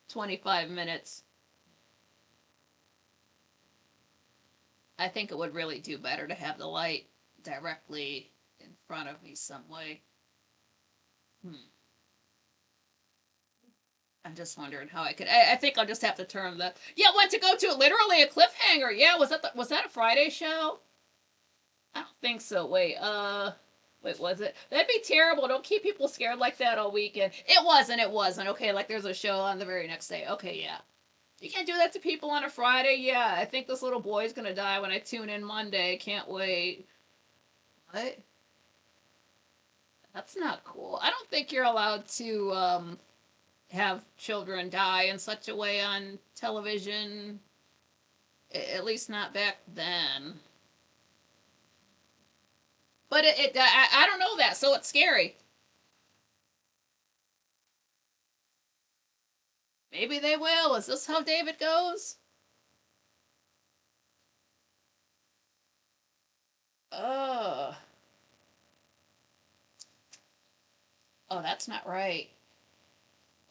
25 minutes. I think it would really do better to have the light directly in front of me some way. I'm just wondering how I could. I think I'll just have to turn the. Yeah, what to go to? Literally a cliffhanger. Yeah, was that a Friday show? I don't think so. Wait, was it? That'd be terrible. Don't keep people scared like that all weekend. It wasn't. It wasn't. Okay, like there's a show on the very next day. Okay, yeah. You can't do that to people on a Friday. Yeah, I think this little boy's gonna die when I tune in Monday. Can't wait. What? That's not cool. I don't think you're allowed to have children die in such a way on television. At least not back then. But I don't know that, so it's scary. Maybe they will. Is this how David goes? Oh. Oh, that's not right.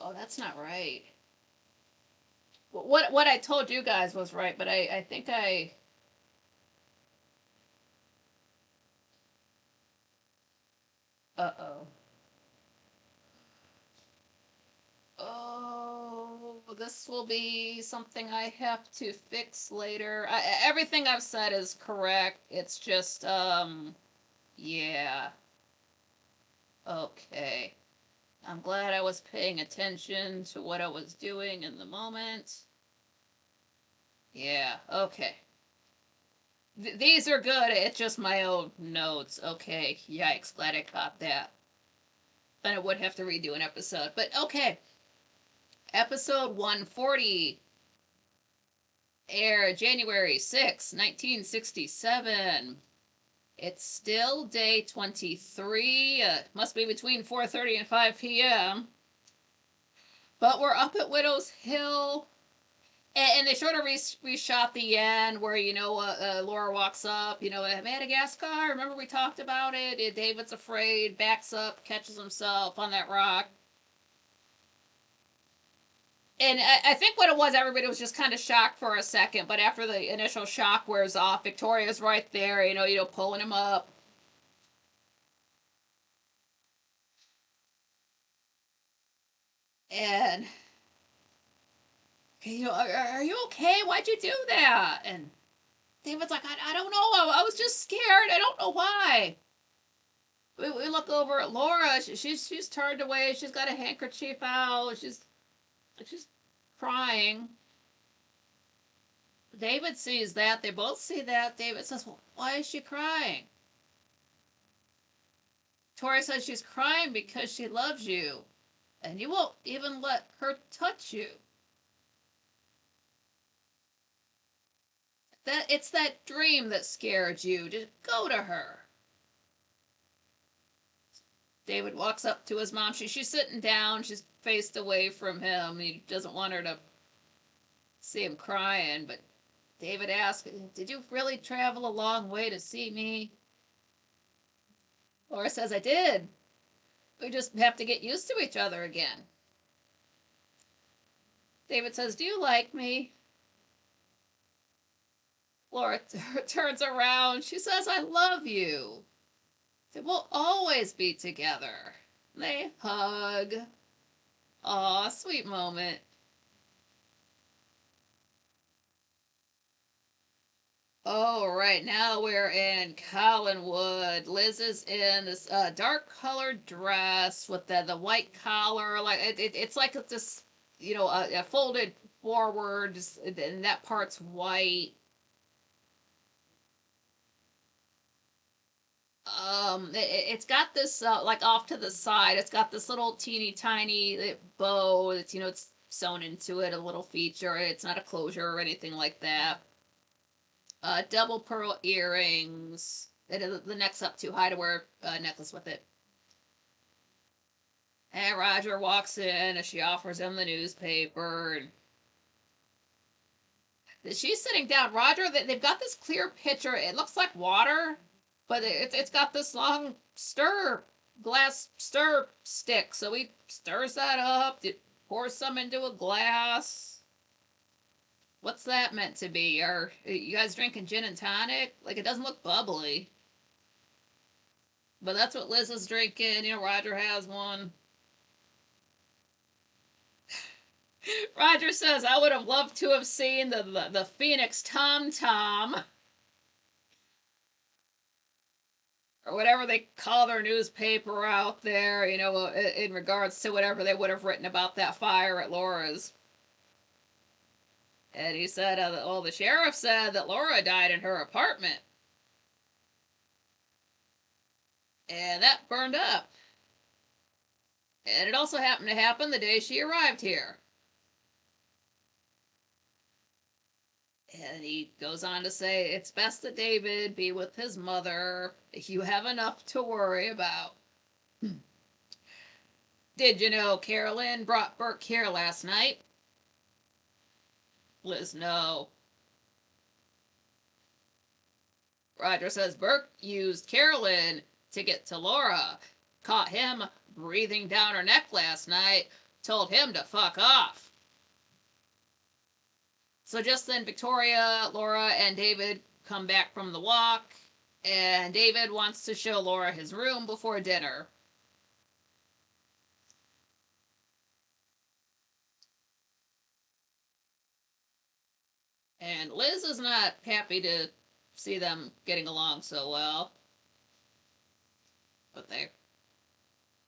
Oh, that's not right. What I told you guys was right, but I think I. Uh-oh. Oh, this will be something I have to fix later. Everything I've said is correct. It's just, yeah. Okay. I'm glad I was paying attention to what I was doing in the moment. Yeah, okay. These are good. It's just my own notes. Okay, yikes. Glad I caught that. Then I would have to redo an episode. But okay. Episode 140 aired January 6, 1967. It's still day 23. Must be between 4:30 and 5 p.m. But we're up at Widow's Hill. And they sort of reshot the end where, Laura walks up, Madagascar. Remember we talked about it? David's afraid, backs up, catches himself on that rock. And I think what it was, everybody was just kind of shocked for a second, but after the initial shock wears off, Victoria's right there, pulling him up. And, are you okay? Why'd you do that? And David's like, I don't know. I was just scared. I don't know why. We look over at Laura. She's turned away. She's got a handkerchief out. She's crying. David sees that. They both see that. David says, well, why is she crying? Tori says she's crying because she loves you. And you won't even let her touch you. It's that dream that scared you. Just go to her. David walks up to his mom. She's sitting down. She's faced away from him. He doesn't want her to see him crying. But David asks, did you really travel a long way to see me? Laura says, I did. We just have to get used to each other again. David says, do you like me? Laura turns around. She says, I love you. They will always be together. They hug. Aw, sweet moment. Oh, right now we're in Collinwood. Liz is in this dark colored dress with the white collar. Like it's like this, folded forward, and that part's white. It's got this like off to the side. It's got this little teeny tiny bow. That's it's sewn into it, a little feature. It's not a closure or anything like that. Double pearl earrings. The neck's up too high to wear a necklace with it. And Roger walks in and she offers him the newspaper. And she's sitting down. Roger, they've got this clear pitcher. It looks like water, but it's got this long glass stir stick. So he stirs that up, pours some into a glass. What's that meant to be? Are you guys drinking gin and tonic? Like, it doesn't look bubbly. But that's what Liz is drinking. Roger has one. Roger says, I would have loved to have seen the Phoenix Tom Tom. Or whatever they call their newspaper out there, in regards to whatever they would have written about that fire at Laura's. And he said, the sheriff said that Laura died in her apartment. And that burned up. And it also happened to happen the day she arrived here. And he goes on to say, it's best that David be with his mother. You have enough to worry about. Did you know Carolyn brought Burke here last night? Liz, no. Roger says Burke used Carolyn to get to Laura. Caught him breathing down her neck last night. Told him to fuck off. So just then, Victoria, Laura, and David come back from the walk, and David wants to show Laura his room before dinner. And Liz is not happy to see them getting along so well. But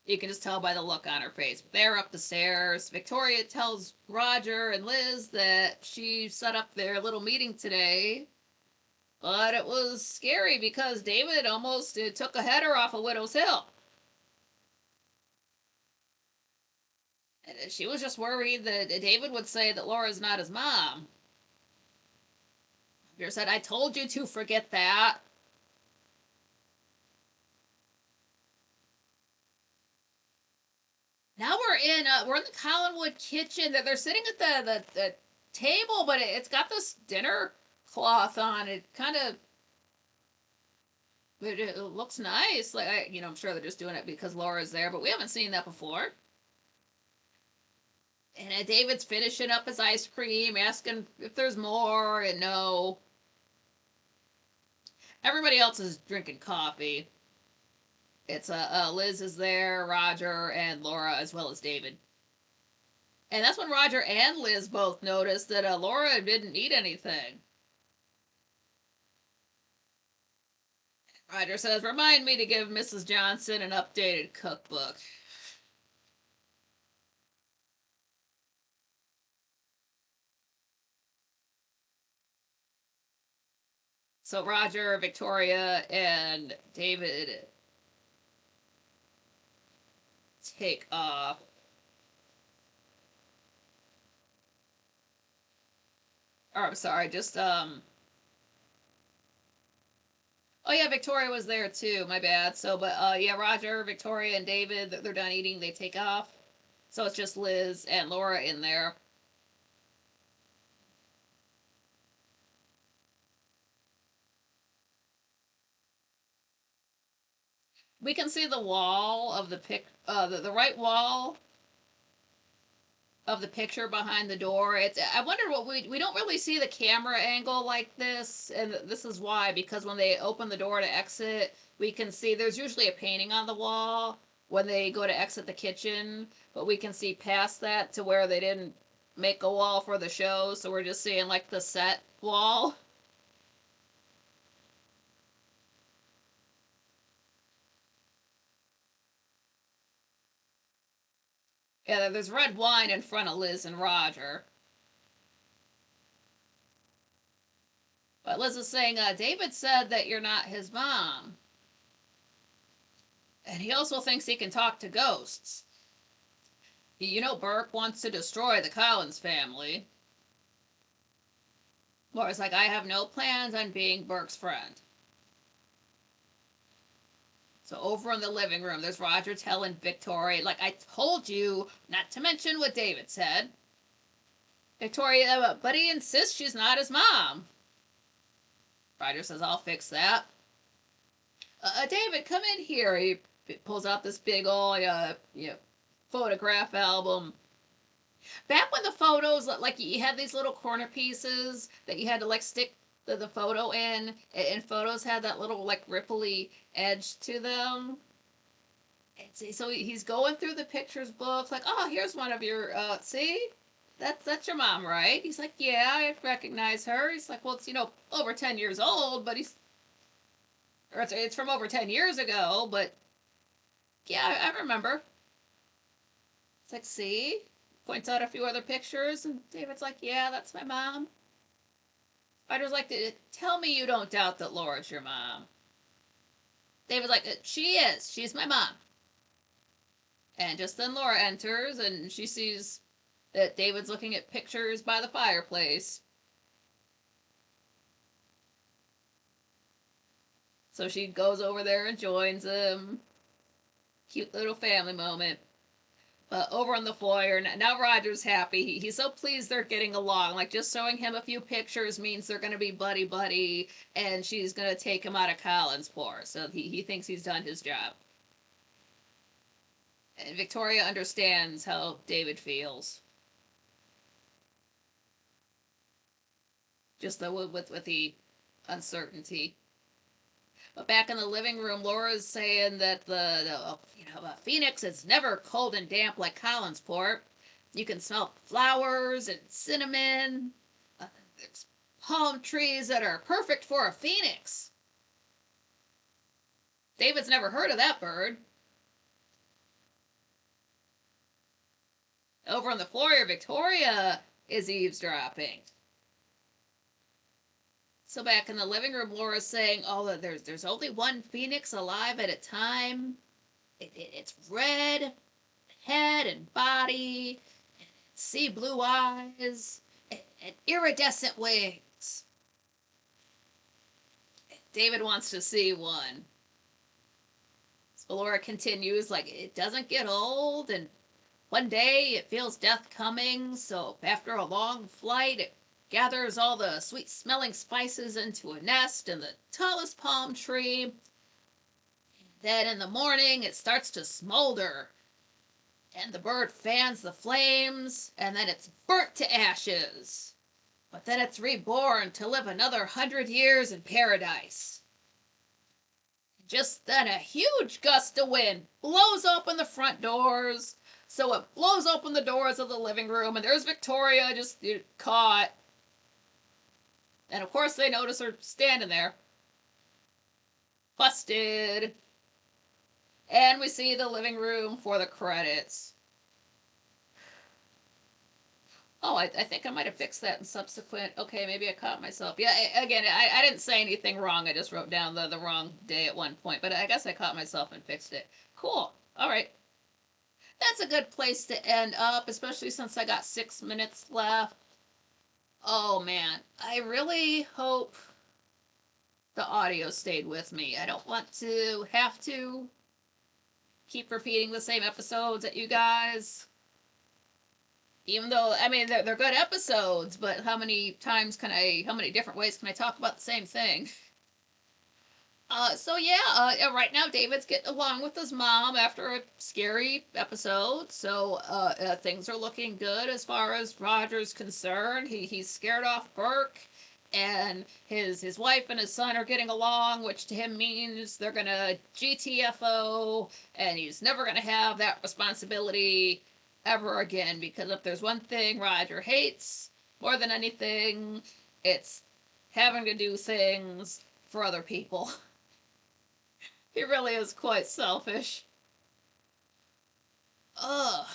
you can just tell by the look on her face. They're up the stairs. Victoria tells Roger and Liz that she set up their little meeting today. But it was scary because David almost took a header off of Widow's Hill. And she was just worried that David would say that Laura's not his mom. He said, I told you to forget that. Now we're in the Collinwood kitchen. They're sitting at the table, but it's got this dinner cloth on it. Kind of, it looks nice. Like I'm sure they're just doing it because Laura's there, but we haven't seen that before. And David's finishing up his ice cream, asking if there's more, and no. Everybody else is drinking coffee. It's Liz is there, Roger, and Laura, as well as David. And that's when Roger and Liz both noticed that Laura didn't eat anything. Roger says, remind me to give Mrs. Johnson an updated cookbook. So Roger, Victoria, and David take off. Or I'm sorry, just oh yeah, Victoria was there too. My bad. So, but yeah, Roger, Victoria, and David, they're done eating. They take off. So it's just Liz and Laura in there. We can see the wall of the right wall of the picture behind the door. I wonder what we don't really see the camera angle like this, and this is why, because when they open the door to exit, we can see there's usually a painting on the wall when they go to exit the kitchen, but we can see past that to where they didn't make a wall for the show, so we're just seeing like the set wall. Yeah, there's red wine in front of Liz and Roger. But Liz is saying, David said that you're not his mom. And he also thinks he can talk to ghosts. You know, Burke wants to destroy the Collins family. Laura's like, I have no plans on being Burke's friend. So over in the living room, there's Roger telling Victoria, like, I told you not to mention what David said. Victoria, but he insists she's not his mom. Roger says, I'll fix that. David, come in here. He pulls out this big old photograph album. Back when the photos, like you had these little corner pieces that you had to like stick the photo in, and photos had that little like ripply edge to them. And so he's going through the pictures book, like, oh, here's one of your, see? That's your mom, right? He's like, yeah, I recognize her. He's like, well, it's, over 10 years old, but it's from over 10 years ago, but yeah, I remember. It's like, see? Points out a few other pictures, and David's like, yeah, that's my mom. Spider's like, tell me you don't doubt that Laura's your mom. David's like, she is. She's my mom. And just then Laura enters, and she sees that David's looking at pictures by the fireplace. So she goes over there and joins him. Cute little family moment. Over on the foyer, now Roger's happy. He's so pleased they're getting along. Like, just showing him a few pictures means they're going to be buddy-buddy, and she's going to take him out of Collinsport. So he thinks he's done his job. And Victoria understands how David feels. Just with the uncertainty. But back in the living room, Laura's saying that Phoenix is never cold and damp like Collinsport. You can smell flowers and cinnamon. There's palm trees that are perfect for a phoenix. David's never heard of that bird. Over on the floor, Victoria is eavesdropping. So back in the living room, Laura's saying, oh, there's only one phoenix alive at a time. It's red, head and body, sea blue eyes, and iridescent wings. David wants to see one. So Laura continues, like, it doesn't get old, and one day it feels death coming, so after a long flight, it gathers all the sweet-smelling spices into a nest in the tallest palm tree. Then in the morning, it starts to smolder, and the bird fans the flames, and then it's burnt to ashes. But then it's reborn to live another 100 years in paradise. Just then a huge gust of wind blows open the front doors, so it blows open the doors of the living room, and there's Victoria just caught. And of course they notice her standing there. Busted. And we see the living room for the credits. Oh, I think I might have fixed that in subsequent. Okay, maybe I caught myself. Yeah, again, I didn't say anything wrong. I just wrote down the wrong day at one point. But I guess I caught myself and fixed it. Cool. All right. That's a good place to end up, especially since I got 6 minutes left. Oh, man. I really hope the audio stayed with me. I don't want to have to keep repeating the same episodes at you guys. Even though, I mean, they're good episodes, but how many different ways can I talk about the same thing? Right now David's getting along with his mom after a scary episode, so things are looking good as far as Roger's concerned. He's scared off Burke, and his wife and his son are getting along, which to him means they're gonna GTFO, and he's never gonna have that responsibility ever again. Because if there's one thing Roger hates more than anything, it's having to do things for other people. He really is quite selfish. Ugh.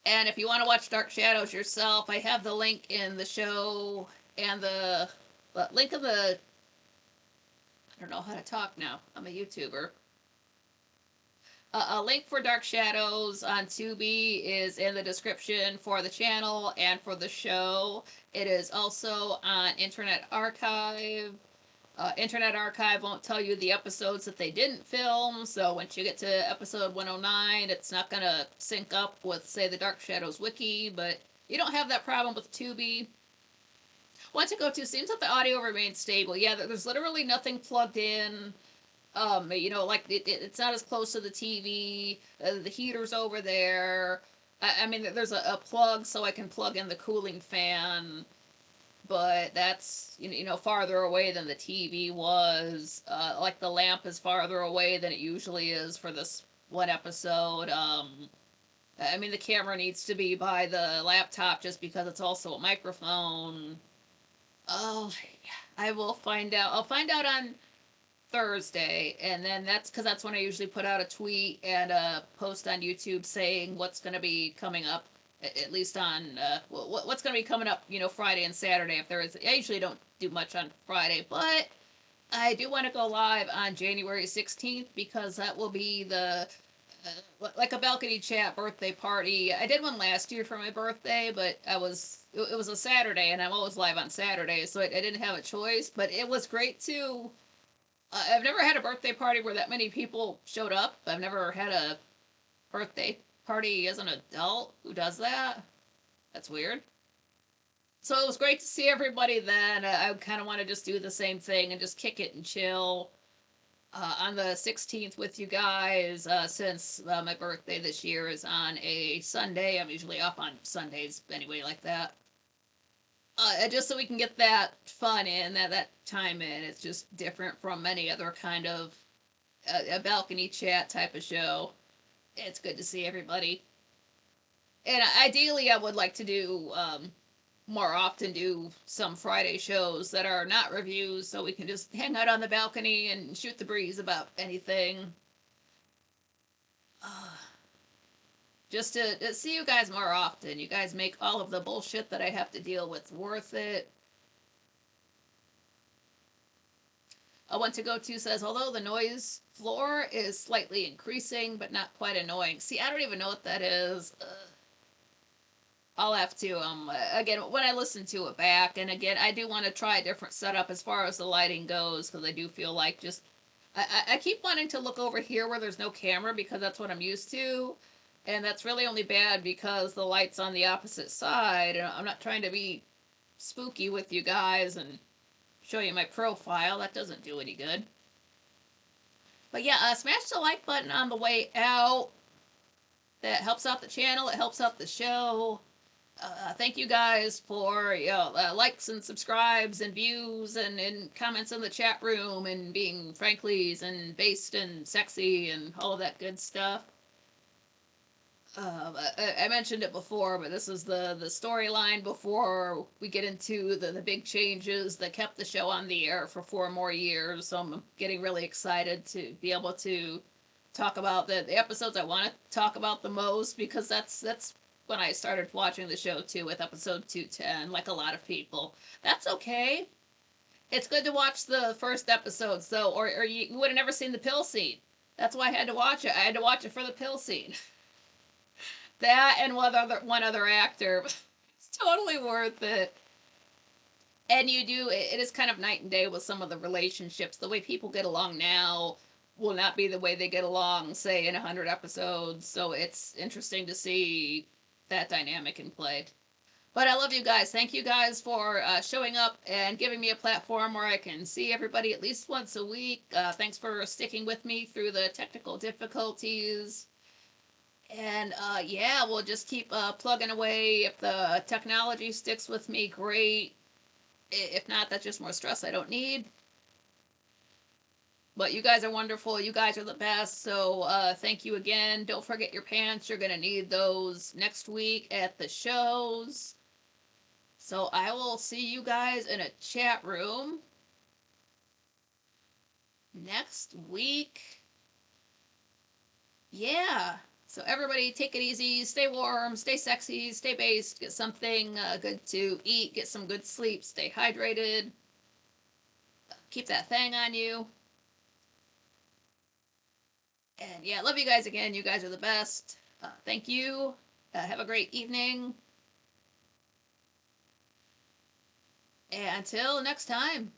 And if you want to watch Dark Shadows yourself, I have the link in the show and the link of the. I don't know how to talk now. I'm a YouTuber. A link for Dark Shadows on Tubi is in the description for the channel and for the show. It is also on Internet Archive. Internet Archive won't tell you the episodes that they didn't film, so once you get to episode 109, it's not going to sync up with, say, the Dark Shadows wiki, but you don't have that problem with Tubi. Once you go to, seems that the audio remains stable. Yeah, there's literally nothing plugged in. Like it's not as close to the TV. The heater's over there. I mean, there's a plug so I can plug in the cooling fan, but that's farther away than the TV was. Like the lamp is farther away than it usually is for this one episode. I mean, the camera needs to be by the laptop just because it's also a microphone. Oh, I will find out. I'll find out on Thursday, and then that's when I usually put out a tweet and a post on YouTube saying what's going to be coming up, at least on what's going to be coming up, Friday and Saturday. If there is, I usually don't do much on Friday, but I do want to go live on January 16th because that will be the like a balcony chat birthday party. I did one last year for my birthday, but it was a Saturday, and I'm always live on Saturdays, so I didn't have a choice. But it was great too. I've never had a birthday party where that many people showed up. I've never had a birthday party as an adult. Who does that? That's weird. So it was great to see everybody then. I kind of want to just do the same thing and just kick it and chill on the 16th with you guys, since my birthday this year is on a Sunday. I'm usually off on Sundays anyway, like that. Just so we can get that fun in, that time in. It's just different from any other kind of a balcony chat type of show. It's good to see everybody. And ideally, I would like to do more often do some Friday shows that are not reviews, so we can just hang out on the balcony and shoot the breeze about anything. Just to see you guys more often. You guys make all of the bullshit that I have to deal with worth it. One to go to says, although the noise floor is slightly increasing, but not quite annoying. See, I don't even know what that is. I'll have to, again, when I listen to it back, and again, I do want to try a different setup as far as the lighting goes, because I do feel like just, I keep wanting to look over here where there's no camera, because that's what I'm used to, and that's really only bad because the light's on the opposite side, and I'm not trying to be spooky with you guys and show you my profile. That doesn't do any good. But yeah, smash the like button on the way out. That helps out the channel. It helps out the show. Thank you guys for likes and subscribes and views and comments in the chat room and being Franklies and based and sexy and all of that good stuff. I mentioned it before, but this is the storyline before we get into the big changes that kept the show on the air for 4 more years. So I'm getting really excited to be able to talk about the episodes I want to talk about the most, because that's when I started watching the show too, with episode 210, like a lot of people. That's okay. It's good to watch the first episodes though, or you would have never seen the pill scene. That's why I had to watch it. I had to watch it for the pill scene. That and one other actor. It's totally worth it. And it is kind of night and day with some of the relationships. The way people get along now will not be the way they get along, say, in 100 episodes. So it's interesting to see that dynamic in play. But I love you guys. Thank you guys for showing up and giving me a platform where I can see everybody at least once a week. Thanks for sticking with me through the technical difficulties. And yeah, we'll just keep plugging away. If the technology sticks with me, great. If not, that's just more stress I don't need. But you guys are wonderful. You guys are the best. So thank you again. Don't forget your pants. You're going to need those next week at the shows. So I will see you guys in a chat room next week. Yeah. So everybody take it easy. Stay warm. Stay sexy. Stay based. Get something good to eat. Get some good sleep. Stay hydrated. Keep that thing on you. And yeah, love you guys again. You guys are the best. Thank you. Have a great evening. And until next time.